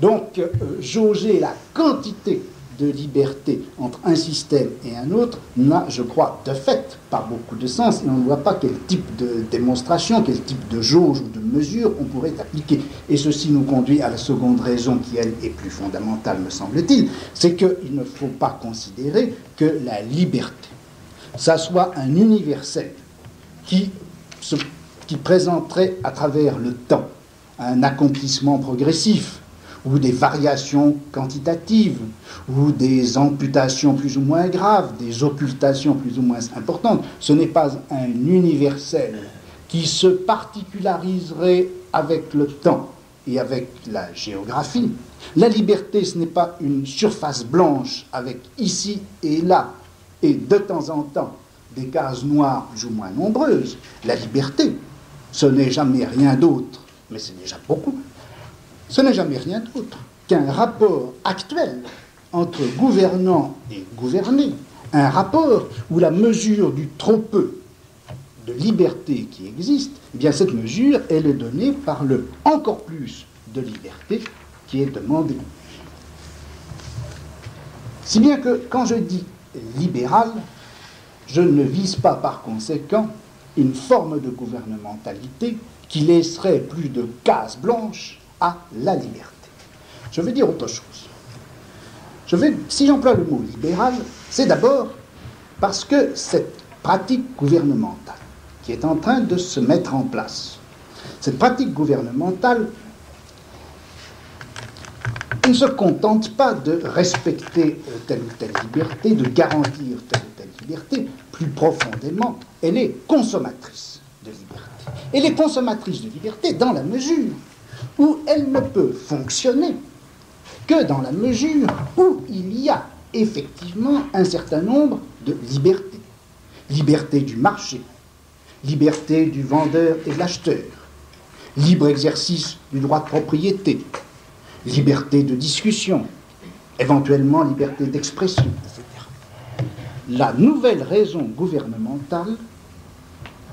Donc, jauger la quantité de liberté entre un système et un autre n'a, je crois, de fait, pas beaucoup de sens, et on ne voit pas quel type de démonstration, quel type de jauge ou de mesure on pourrait appliquer. Et ceci nous conduit à la seconde raison qui, elle, est plus fondamentale, me semble-t-il, c'est qu'il ne faut pas considérer que la liberté, ça soit un universel qui présenterait à travers le temps un accomplissement progressif, ou des variations quantitatives, ou des amputations plus ou moins graves, des occultations plus ou moins importantes. Ce n'est pas un universel qui se particulariserait avec le temps et avec la géographie. La liberté, ce n'est pas une surface blanche avec ici et là, et de temps en temps, des cases noires plus ou moins nombreuses. La liberté, ce n'est jamais rien d'autre, mais c'est déjà beaucoup, ce n'est jamais rien d'autre qu'un rapport actuel entre gouvernants et gouvernés, un rapport où la mesure du trop peu de liberté qui existe, eh bien cette mesure, elle est donnée par le encore plus de liberté qui est demandé. Si bien que quand je dis libéral, je ne vise pas par conséquent une forme de gouvernementalité qui laisserait plus de cases blanches à la liberté. Je vais dire autre chose. Si j'emploie le mot libéral, c'est d'abord parce que cette pratique gouvernementale qui est en train de se mettre en place, cette pratique gouvernementale ne se contente pas de respecter telle ou telle liberté, de garantir telle ou telle liberté. Plus profondément, elle est consommatrice de liberté. Elle est consommatrice de liberté dans la mesure où elle ne peut fonctionner que dans la mesure où il y a effectivement un certain nombre de libertés. Liberté du marché, liberté du vendeur et de l'acheteur, libre exercice du droit de propriété, liberté de discussion, éventuellement liberté d'expression, etc. La nouvelle raison gouvernementale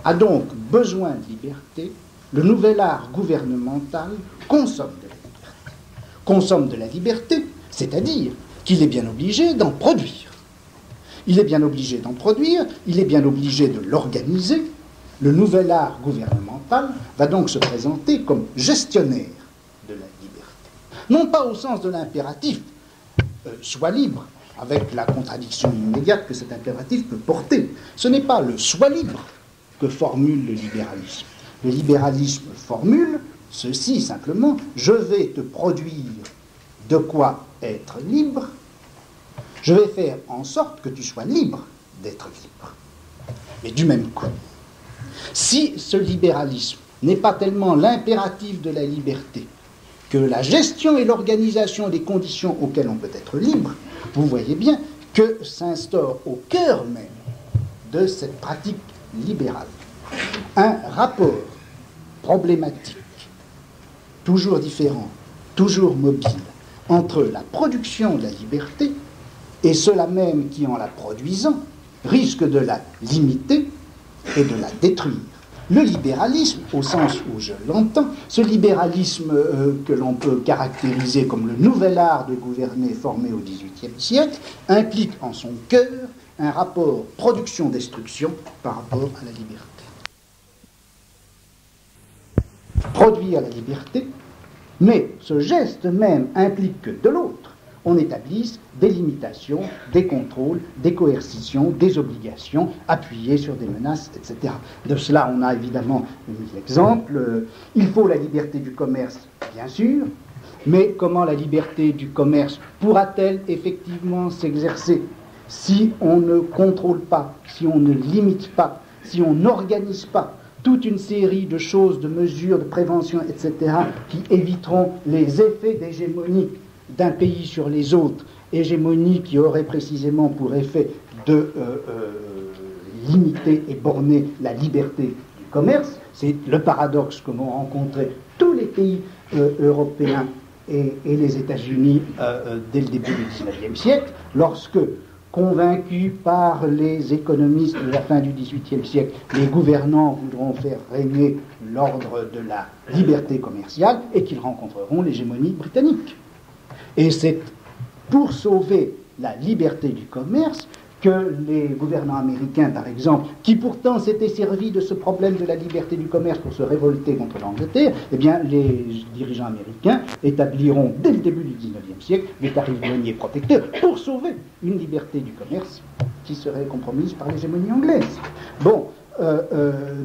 a donc besoin de liberté. Le nouvel art gouvernemental consomme de la liberté. Consomme de la liberté, c'est-à-dire qu'il est bien obligé d'en produire. Il est bien obligé d'en produire, il est bien obligé de l'organiser. Le nouvel art gouvernemental va donc se présenter comme gestionnaire de la liberté. Non pas au sens de l'impératif « sois libre », avec la contradiction immédiate que cet impératif peut porter. Ce n'est pas le « sois libre » que formule le libéralisme. Le libéralisme formule ceci simplement: je vais te produire de quoi être libre, je vais faire en sorte que tu sois libre d'être libre. Mais du même coup, si ce libéralisme n'est pas tellement l'impératif de la liberté que la gestion et l'organisation des conditions auxquelles on peut être libre, vous voyez bien que s'instaure au cœur même de cette pratique libérale un rapport problématique, toujours différent, toujours mobile, entre la production de la liberté et ceux-là même qui, en la produisant, risquent de la limiter et de la détruire. Le libéralisme, au sens où je l'entends, ce libéralisme que l'on peut caractériser comme le nouvel art de gouverner formé au XVIIIe siècle, implique en son cœur un rapport production-destruction par rapport à la liberté. Produire la liberté, mais ce geste même implique que de l'autre, on établisse des limitations, des contrôles, des coercitions, des obligations appuyées sur des menaces, etc. De cela, on a évidemment mis l'exemple. Il faut la liberté du commerce, bien sûr, mais comment la liberté du commerce pourra-t-elle effectivement s'exercer si on ne contrôle pas, si on ne limite pas, si on n'organise pas toute une série de choses, de mesures, de prévention, etc., qui éviteront les effets d'hégémonie d'un pays sur les autres, hégémonie qui aurait précisément pour effet de limiter et borner la liberté du commerce. C'est le paradoxe que m'ont rencontré tous les pays européens et les États-Unis dès le début du XIXe siècle, lorsque, convaincus par les économistes de la fin du XVIIIe siècle, les gouvernants voudront faire régner l'ordre de la liberté commerciale et qu'ils rencontreront l'hégémonie britannique. Et c'est pour sauver la liberté du commerce que les gouvernants américains, par exemple, qui pourtant s'étaient servis de ce problème de la liberté du commerce pour se révolter contre l'Angleterre, eh bien, les dirigeants américains établiront dès le début du XIXe siècle des tarifs douaniers protecteurs pour sauver une liberté du commerce qui serait compromise par l'hégémonie anglaise. Bon,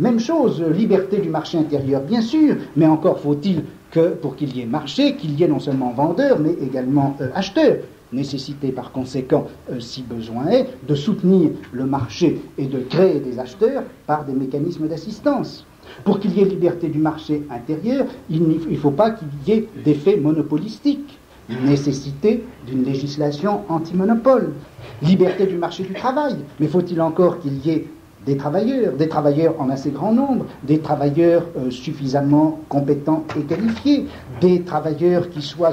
même chose, liberté du marché intérieur, bien sûr, mais encore faut-il que pour qu'il y ait marché, qu'il y ait non seulement vendeurs, mais également acheteurs. Nécessité par conséquent, si besoin est, de soutenir le marché et de créer des acheteurs par des mécanismes d'assistance. Pour qu'il y ait liberté du marché intérieur, il ne faut pas qu'il y ait d'effet monopolistique. Nécessité d'une législation anti-monopole. Liberté du marché du travail. Mais faut-il encore qu'il y ait des travailleurs en assez grand nombre, des travailleurs suffisamment compétents et qualifiés, des travailleurs qui soient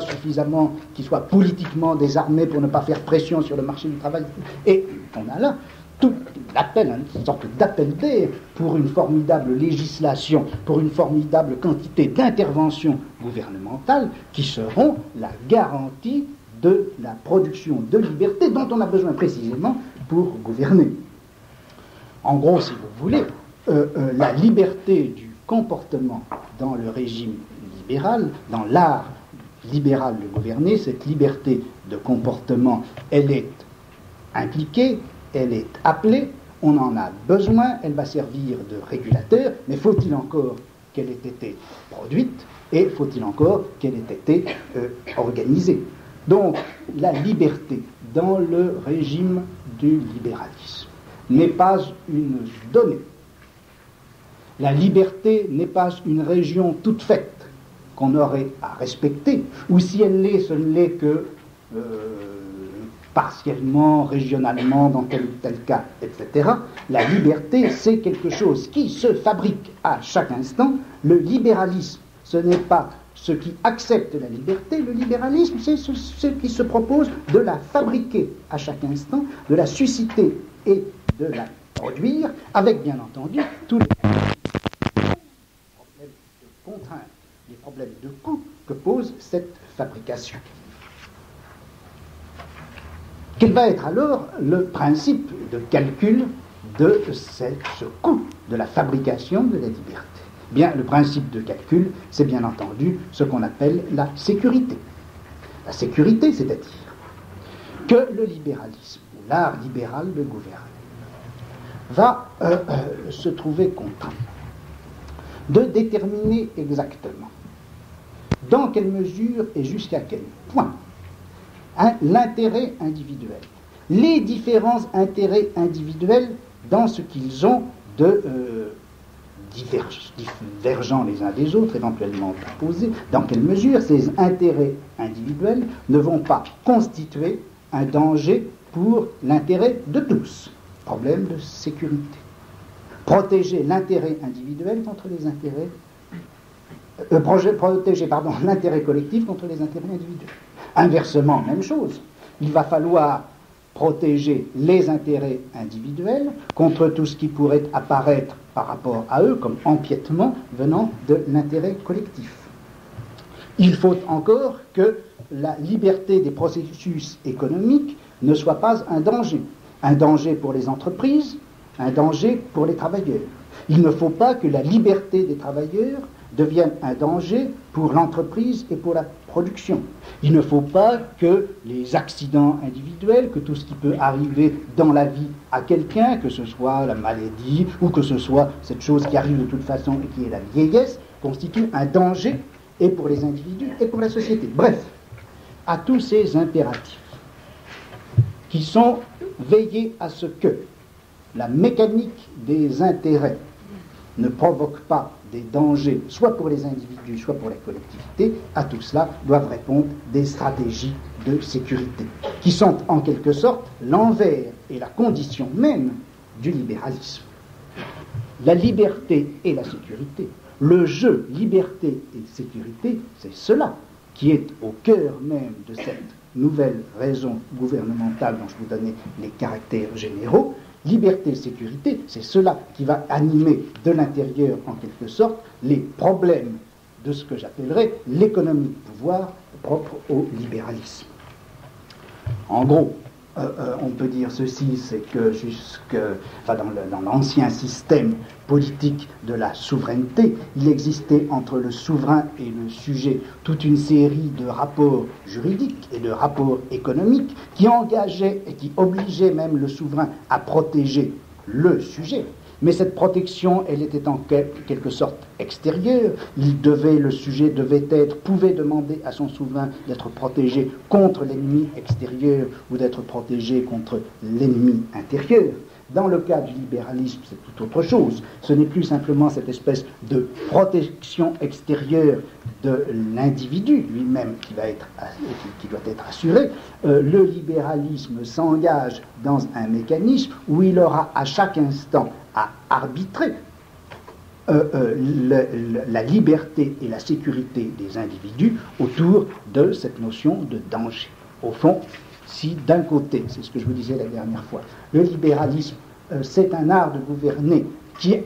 politiquement désarmés pour ne pas faire pression sur le marché du travail. Et on a là tout l'appel, une sorte d'appel d'air pour une formidable législation, pour une formidable quantité d'interventions gouvernementales qui seront la garantie de la production de liberté dont on a besoin précisément pour gouverner. En gros, si vous voulez, la liberté du comportement dans le régime libéral, dans l'art libéral de gouverner, cette liberté de comportement, elle est impliquée, elle est appelée, on en a besoin, elle va servir de régulateur, mais faut-il encore qu'elle ait été produite et faut-il encore qu'elle ait été organisée. Donc, la liberté dans le régime du libéralisme n'est pas une donnée. La liberté n'est pas une région toute faite qu'on aurait à respecter, ou si elle l'est, ce ne l'est que partiellement, régionalement, dans tel ou tel cas, etc. La liberté, c'est quelque chose qui se fabrique à chaque instant. Le libéralisme, ce n'est pas ce qui accepte la liberté, le libéralisme, c'est ce qui se propose de la fabriquer à chaque instant, de la susciter et de la produire, avec bien entendu tous les problèmes de contrainte, les problèmes de coût que pose cette fabrication. Quel va être alors le principe de calcul de ce coût de la fabrication de la liberté? Bien, le principe de calcul, c'est bien entendu ce qu'on appelle la sécurité. La sécurité, c'est-à-dire que le libéralisme, l'art libéral de gouverner, va se trouver contraint de déterminer exactement dans quelle mesure et jusqu'à quel point l'intérêt individuel, les différents intérêts individuels dans ce qu'ils ont de divergents les uns des autres, éventuellement opposés, dans quelle mesure ces intérêts individuels ne vont pas constituer un danger pour l'intérêt de tous. Problème de sécurité. Protéger l'intérêt individuel contre les intérêts... protéger l'intérêt collectif contre les intérêts individuels. Inversement, même chose. Il va falloir protéger les intérêts individuels contre tout ce qui pourrait apparaître par rapport à eux comme empiètement venant de l'intérêt collectif. Il faut encore que la liberté des processus économiques ne soit pas un danger pour les entreprises, un danger pour les travailleurs. Il ne faut pas que la liberté des travailleurs devienne un danger pour l'entreprise et pour la production. Il ne faut pas que les accidents individuels, que tout ce qui peut arriver dans la vie à quelqu'un, que ce soit la maladie ou que ce soit cette chose qui arrive de toute façon et qui est la vieillesse, constitue un danger et pour les individus et pour la société. Bref, à tous ces impératifs qui sont veillés à ce que la mécanique des intérêts ne provoque pas des dangers, soit pour les individus, soit pour la collectivité, à tout cela doivent répondre des stratégies de sécurité, qui sont en quelque sorte l'envers et la condition même du libéralisme. La liberté et la sécurité, le jeu liberté et sécurité, c'est cela qui est au cœur même de cette nouvelle raison gouvernementale dont je vous donnais les caractères généraux. Liberté et sécurité, c'est cela qui va animer de l'intérieur, en quelque sorte, les problèmes de ce que j'appellerais l'économie de pouvoir propre au libéralisme. En gros, on peut dire ceci, c'est que dans l'ancien système politique de la souveraineté, il existait entre le souverain et le sujet toute une série de rapports juridiques et de rapports économiques qui engageaient et qui obligeaient même le souverain à protéger le sujet. Mais cette protection, elle était en quelque sorte extérieure. Le sujet pouvait demander à son souverain d'être protégé contre l'ennemi extérieur ou d'être protégé contre l'ennemi intérieur. Dans le cas du libéralisme, c'est tout autre chose. Ce n'est plus simplement cette espèce de protection extérieure de l'individu lui-même qui doit être assuré. Le libéralisme s'engage dans un mécanisme où il aura à chaque instant à arbitrer la liberté et la sécurité des individus autour de cette notion de danger. Au fond, si d'un côté, c'est ce que je vous disais la dernière fois, le libéralisme, c'est un art de gouverner qui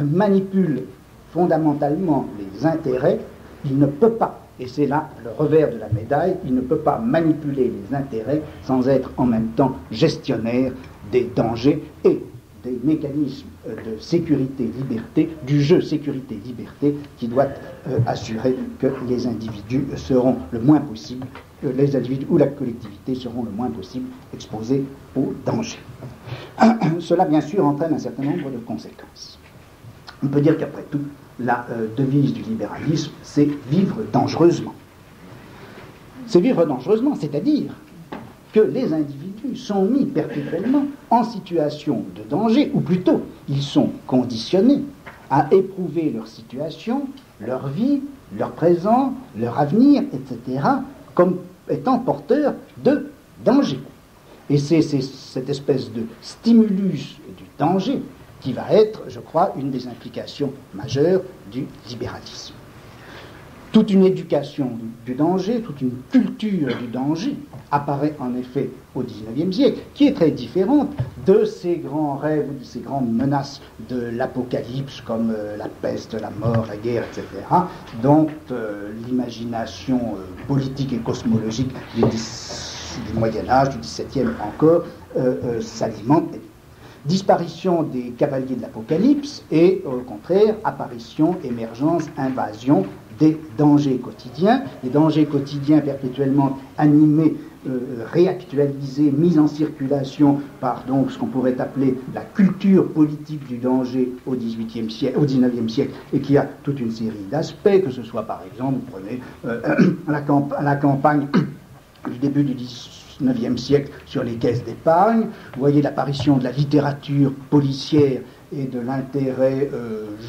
manipule fondamentalement les intérêts, il ne peut pas, et c'est là le revers de la médaille, il ne peut pas manipuler les intérêts sans être en même temps gestionnaire des dangers et des mécanismes de sécurité-liberté, du jeu sécurité-liberté qui doit assurer que les individus seront le moins possible, les individus ou la collectivité seront le moins possible exposés au danger. Cela, bien sûr, entraîne un certain nombre de conséquences. On peut dire qu'après tout, la devise du libéralisme, c'est vivre dangereusement. C'est vivre dangereusement, c'est-à-dire que les individus sont mis perpétuellement en situation de danger, ou plutôt, ils sont conditionnés à éprouver leur situation, leur vie, leur présent, leur avenir, etc., comme étant porteurs de danger. Et c'est cette espèce de stimulus du danger qui va être, je crois, une des implications majeures du libéralisme. Toute une éducation du danger, toute une culture du danger apparaît en effet au XIXe siècle, qui est très différente de ces grands rêves, de ces grandes menaces de l'apocalypse comme la peste, la mort, la guerre, etc., dont l'imagination politique et cosmologique du Moyen-Âge, du XVIIe encore, s'alimente. Disparition des cavaliers de l'Apocalypse et, au contraire, apparition, émergence, invasion des dangers quotidiens, des dangers quotidiens perpétuellement animés, réactualisés, mis en circulation par donc ce qu'on pourrait appeler la culture politique du danger au XIXe siècle, et qui a toute une série d'aspects, que ce soit par exemple, vous prenez la campagne du début du XIXe siècle sur les caisses d'épargne, vous voyez l'apparition de la littérature policière et de l'intérêt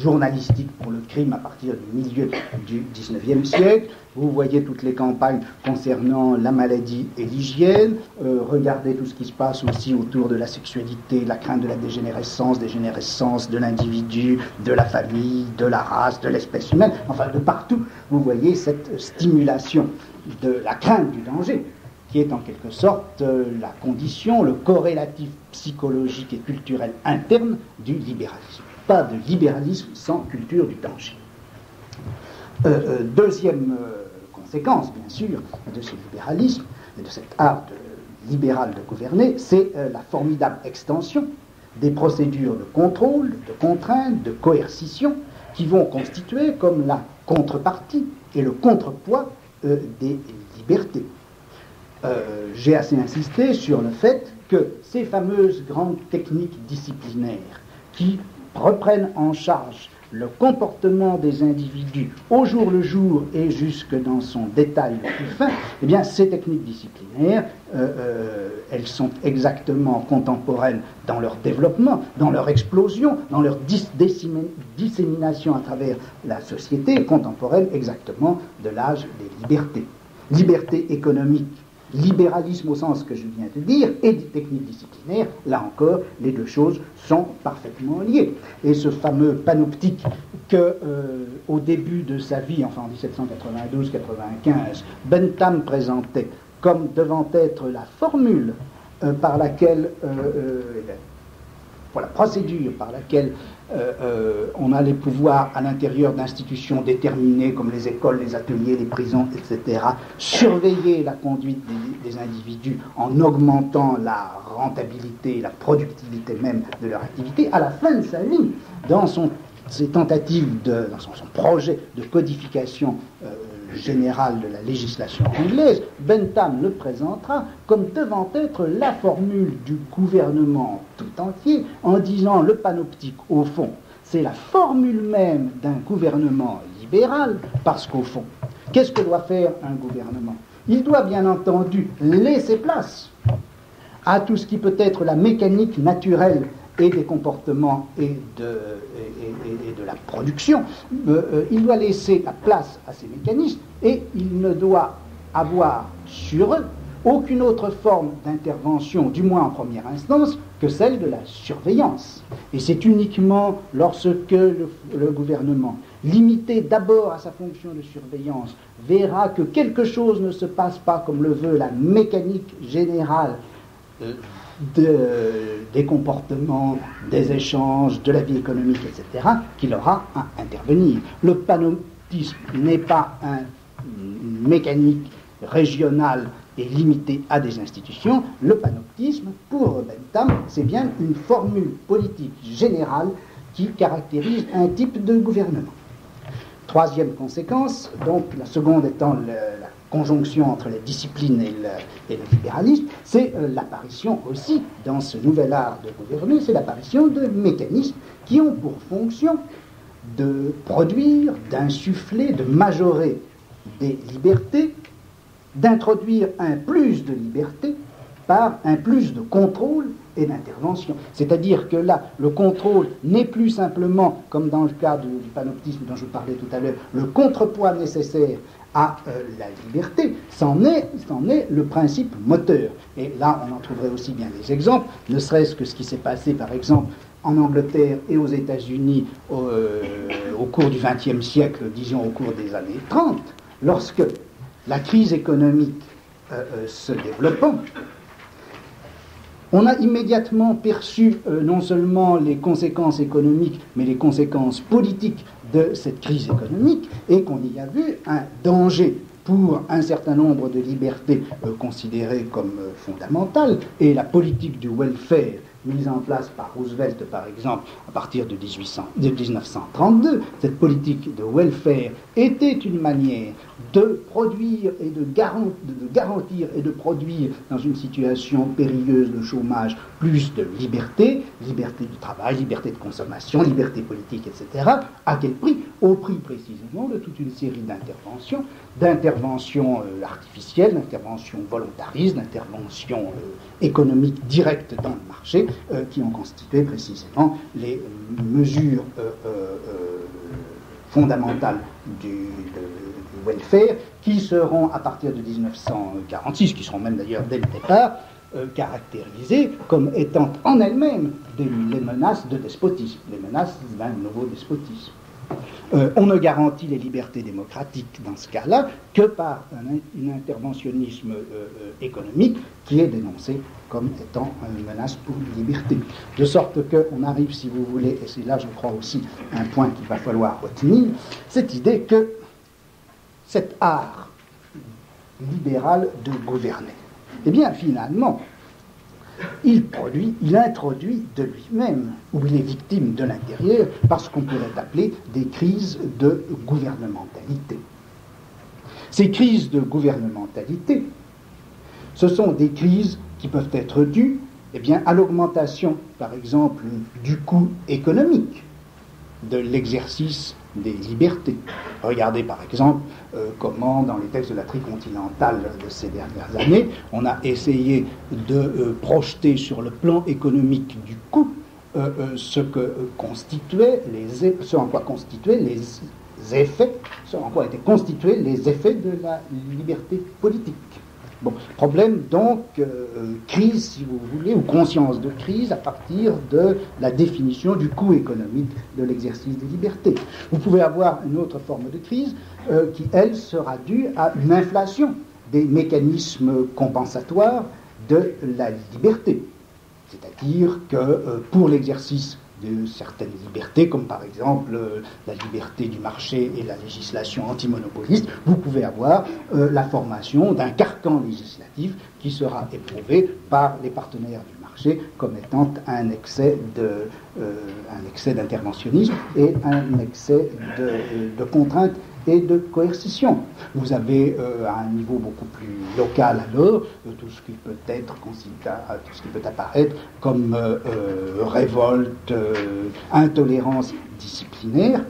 journalistique pour le crime à partir du milieu du XIXe siècle. Vous voyez toutes les campagnes concernant la maladie et l'hygiène. Regardez tout ce qui se passe aussi autour de la sexualité, la crainte de la dégénérescence de l'individu, de la famille, de la race, de l'espèce humaine. Enfin, de partout, vous voyez cette stimulation de la crainte du danger, qui est en quelque sorte la condition, le corrélatif psychologique et culturel interne du libéralisme. Pas de libéralisme sans culture du danger. Deuxième conséquence, bien sûr, de ce libéralisme, et de cet art libéral de gouverner, c'est la formidable extension des procédures de contrôle, de contrainte, de coercition, qui vont constituer comme la contrepartie et le contrepoids des libertés. J'ai assez insisté sur le fait que ces fameuses grandes techniques disciplinaires qui reprennent en charge le comportement des individus au jour le jour et jusque dans son détail le plus fin, eh bien ces techniques disciplinaires, elles sont exactement contemporaines dans leur développement, dans leur explosion, dans leur dissémination à travers la société, contemporaines exactement de l'âge des libertés. Liberté économique, libéralisme au sens que je viens de dire, et des techniques disciplinaires, là encore, les deux choses sont parfaitement liées. Et ce fameux panoptique que, au début de sa vie, enfin en 1792-95, Bentham présentait comme devant être la formule par laquelle, pour la procédure par laquelle on allait pouvoir, à l'intérieur d'institutions déterminées comme les écoles, les ateliers, les prisons, etc., surveiller la conduite des individus en augmentant la rentabilité, la productivité même de leur activité. À la fin de sa vie, dans ses tentatives, dans son projet de codification générale de la législation anglaise, Bentham le présentera comme devant être la formule du gouvernement tout entier, en disant le panoptique, au fond, c'est la formule même d'un gouvernement libéral, parce qu'au fond, qu'est-ce que doit faire un gouvernement? Il doit bien entendu laisser place à tout ce qui peut être la mécanique naturelle et des comportements et de la production, il doit laisser la place à ces mécanismes et il ne doit avoir sur eux aucune autre forme d'intervention, du moins en première instance, que celle de la surveillance. Et c'est uniquement lorsque le gouvernement, limité d'abord à sa fonction de surveillance, verra que quelque chose ne se passe pas comme le veut la mécanique générale des comportements, des échanges, de la vie économique, etc., qu'il aura à intervenir. Le panoptisme n'est pas une mécanique régionale et limité à des institutions. Le panoptisme, pour Bentham, c'est bien une formule politique générale qui caractérise un type de gouvernement. Troisième conséquence, donc la seconde étant la conjonction entre la discipline et le libéralisme, c'est l'apparition aussi, dans ce nouvel art de gouverner, c'est l'apparition de mécanismes qui ont pour fonction de produire, d'insuffler, de majorer des libertés, d'introduire un plus de liberté par un plus de contrôle et d'intervention. C'est-à-dire que là, le contrôle n'est plus simplement, comme dans le cas du panoptisme dont je vous parlais tout à l'heure, le contrepoids nécessaire à la liberté, c'en est le principe moteur. Et là, on en trouverait aussi bien des exemples, ne serait-ce que ce qui s'est passé, par exemple, en Angleterre et aux États-Unis au cours du XXe siècle, disons au cours des années 30, lorsque la crise économique se développant, on a immédiatement perçu non seulement les conséquences économiques, mais les conséquences politiques de cette crise économique, et qu'on y a vu un danger pour un certain nombre de libertés considérées comme fondamentales, et la politique du welfare mise en place par Roosevelt, par exemple, à partir de 1932, cette politique de welfare était une manière de produire et de garantir et de produire dans une situation périlleuse de chômage plus de liberté, liberté du travail, liberté de consommation, liberté politique, etc. À quel prix? Au prix précisément de toute une série d'interventions artificielles, d'interventions volontaristes, d'interventions économiques directes dans le marché, qui ont constitué précisément les mesures fondamentales du welfare, qui seront à partir de 1946, qui seront même d'ailleurs dès le départ, caractérisées comme étant en elles-mêmes les menaces de despotisme, les menaces d'un nouveau despotisme. On ne garantit les libertés démocratiques dans ce cas-là que par un interventionnisme économique qui est dénoncé comme étant une menace pour les libertés. De sorte qu'on arrive, si vous voulez, et c'est là, je crois aussi, un point qu'il va falloir retenir, cette idée que cet art libéral de gouverner, eh bien, finalement, il introduit de lui-même, ou il est victime de l'intérieur, par ce qu'on pourrait appeler des crises de gouvernementalité. Ces crises de gouvernementalité, ce sont des crises qui peuvent être dues à l'augmentation, par exemple, du coût économique de l'exercice des libertés. Regardez par exemple comment dans les textes de la tricontinentale de ces dernières années, on a essayé de projeter sur le plan économique du coût ce en quoi étaient constitués les effets de la liberté politique. Bon, problème donc, crise si vous voulez, ou conscience de crise à partir de la définition du coût économique de l'exercice des libertés. Vous pouvez avoir une autre forme de crise qui, elle, sera due à une inflation des mécanismes compensatoires de la liberté. C'est-à-dire que pour l'exercice de certaines libertés, comme par exemple la liberté du marché et la législation antimonopoliste, vous pouvez avoir la formation d'un carcan législatif qui sera éprouvé par les partenaires du marché comme étant un excès d'interventionnisme et un excès de contraintes et de coercition. Vous avez à un niveau beaucoup plus local alors tout ce qui peut apparaître comme révolte, intolérance disciplinaire.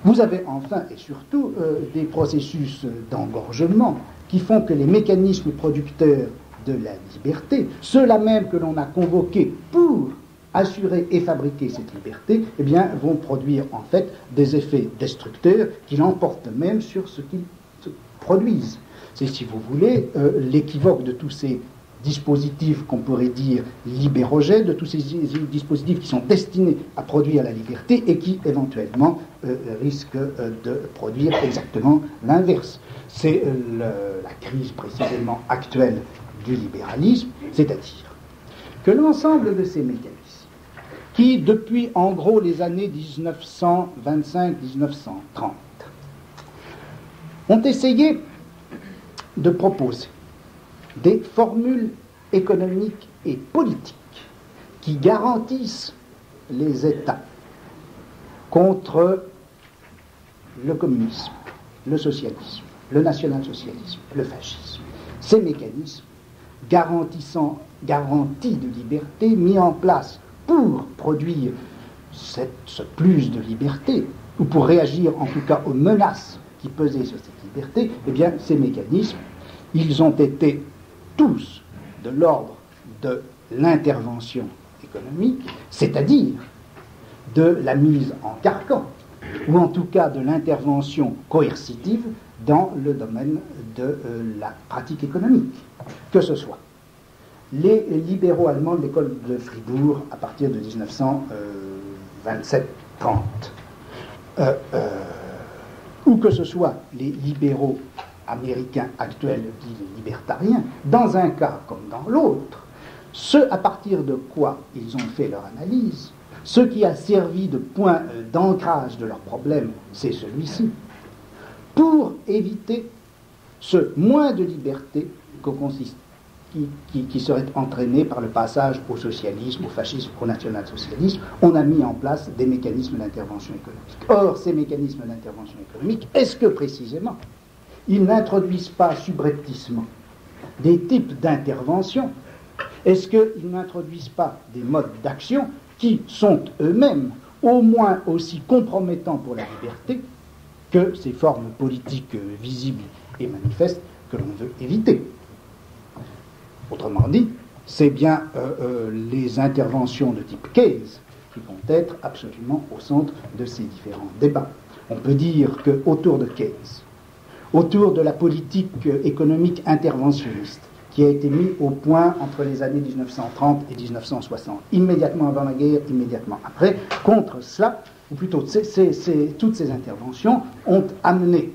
Vous avez enfin et surtout des processus d'engorgement qui font que les mécanismes producteurs de la liberté, ceux-là même que l'on a convoqués pour assurer et fabriquer cette liberté, eh bien, vont produire en fait des effets destructeurs qui l'emportent même sur ce qu'ils produisent. C'est, si vous voulez, l'équivoque de tous ces dispositifs qu'on pourrait dire libérogènes, de tous ces dispositifs qui sont destinés à produire la liberté et qui éventuellement risquent de produire exactement l'inverse. C'est la crise précisément actuelle du libéralisme, c'est-à-dire que l'ensemble de ces mécanismes qui, depuis en gros les années 1925-1930, ont essayé de proposer des formules économiques et politiques qui garantissent les États contre le communisme, le socialisme, le national-socialisme, le fascisme. Ces mécanismes garantis de liberté mis en place pour produire ce plus de liberté, ou pour réagir en tout cas aux menaces qui pesaient sur cette liberté, eh bien ces mécanismes, ils ont été tous de l'ordre de l'intervention économique, c'est-à-dire de la mise en carcan, ou en tout cas de l'intervention coercitive dans le domaine de la pratique économique, que ce soit les libéraux allemands de l'école de Fribourg à partir de 1927-30, ou que ce soit les libéraux américains actuels, dits les libertariens, dans un cas comme dans l'autre, ce à partir de quoi ils ont fait leur analyse, ce qui a servi de point d'ancrage de leur problème, c'est celui-ci, pour éviter ce moins de liberté qui serait entraîné par le passage au socialisme, au fascisme, au national-socialisme. On a mis en place des mécanismes d'intervention économique. Or, ces mécanismes d'intervention économique, est-ce que précisément ils n'introduisent pas subrepticement des types d'intervention? Est-ce qu'ils n'introduisent pas des modes d'action qui sont eux-mêmes au moins aussi compromettants pour la liberté que ces formes politiques visibles et manifestes que l'on veut éviter? Autrement dit, c'est bien les interventions de type Keynes qui vont être absolument au centre de ces différents débats. On peut dire qu'autour de Keynes, autour de la politique économique interventionniste qui a été mise au point entre les années 1930 et 1960, immédiatement avant la guerre, immédiatement après, contre cela, ou plutôt toutes ces interventions ont amené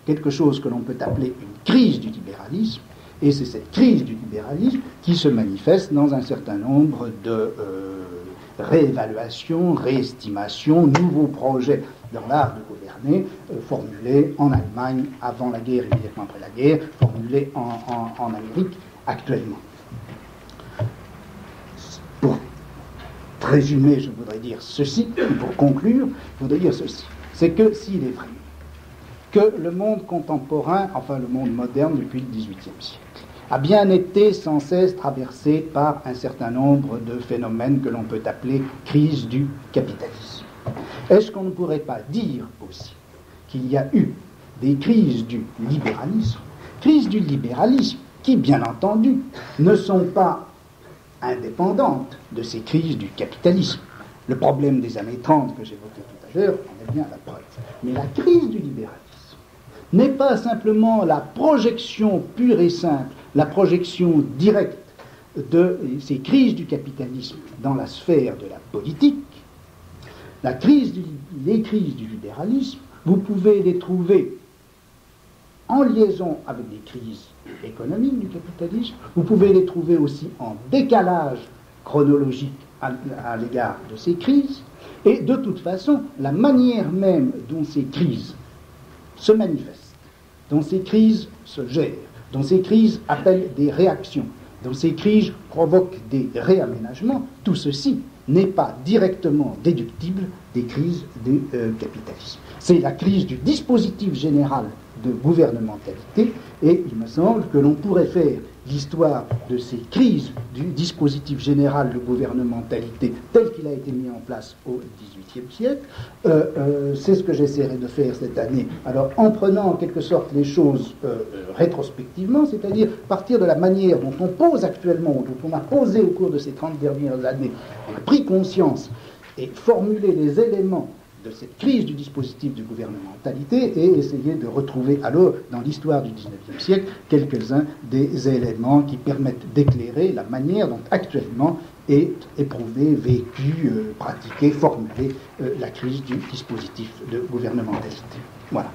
quelque chose que l'on peut appeler une crise du libéralisme, et c'est cette crise du libéralisme qui se manifeste dans un certain nombre de réévaluations, réestimations, nouveaux projets dans l'art de gouverner, formulés en Allemagne avant la guerre, immédiatement après la guerre, formulés en Amérique actuellement. Pour résumer, je voudrais dire ceci, pour conclure, je voudrais dire ceci, c'est que s'il est vrai que le monde contemporain, enfin le monde moderne depuis le XVIIIe siècle, a bien été sans cesse traversé par un certain nombre de phénomènes que l'on peut appeler crise du capitalisme. Est-ce qu'on ne pourrait pas dire aussi qu'il y a eu des crises du libéralisme qui, bien entendu, ne sont pas indépendantes de ces crises du capitalisme? Le problème des années 30 que j'évoquais tout à l'heure en est bien la preuve. Mais la crise du libéralisme n'est pas simplement la projection pure et simple, la projection directe de ces crises du capitalisme dans la sphère de la politique. Les crises du libéralisme, vous pouvez les trouver en liaison avec des crises économiques du capitalisme, vous pouvez les trouver aussi en décalage chronologique à l'égard de ces crises, et de toute façon, la manière même dont ces crises se manifestent, dont ces crises se gèrent, dont ces crises appellent des réactions, dont ces crises provoquent des réaménagements, tout ceci n'est pas directement déductible des crises du capitalisme. C'est la crise du dispositif général de gouvernementalité, et il me semble que l'on pourrait faire l'histoire de ces crises du dispositif général de gouvernementalité tel qu'il a été mis en place au XVIIIe siècle. C'est ce que j'essaierai de faire cette année. Alors, en prenant en quelque sorte les choses rétrospectivement, c'est-à-dire partir de la manière dont on pose actuellement, dont on a posé au cours de ces 30 dernières années, on a pris conscience et formulé les éléments de cette crise du dispositif de gouvernementalité et essayer de retrouver alors dans l'histoire du XIXe siècle quelques-uns des éléments qui permettent d'éclairer la manière dont actuellement est éprouvée, vécue, pratiquée, formulée la crise du dispositif de gouvernementalité. Voilà.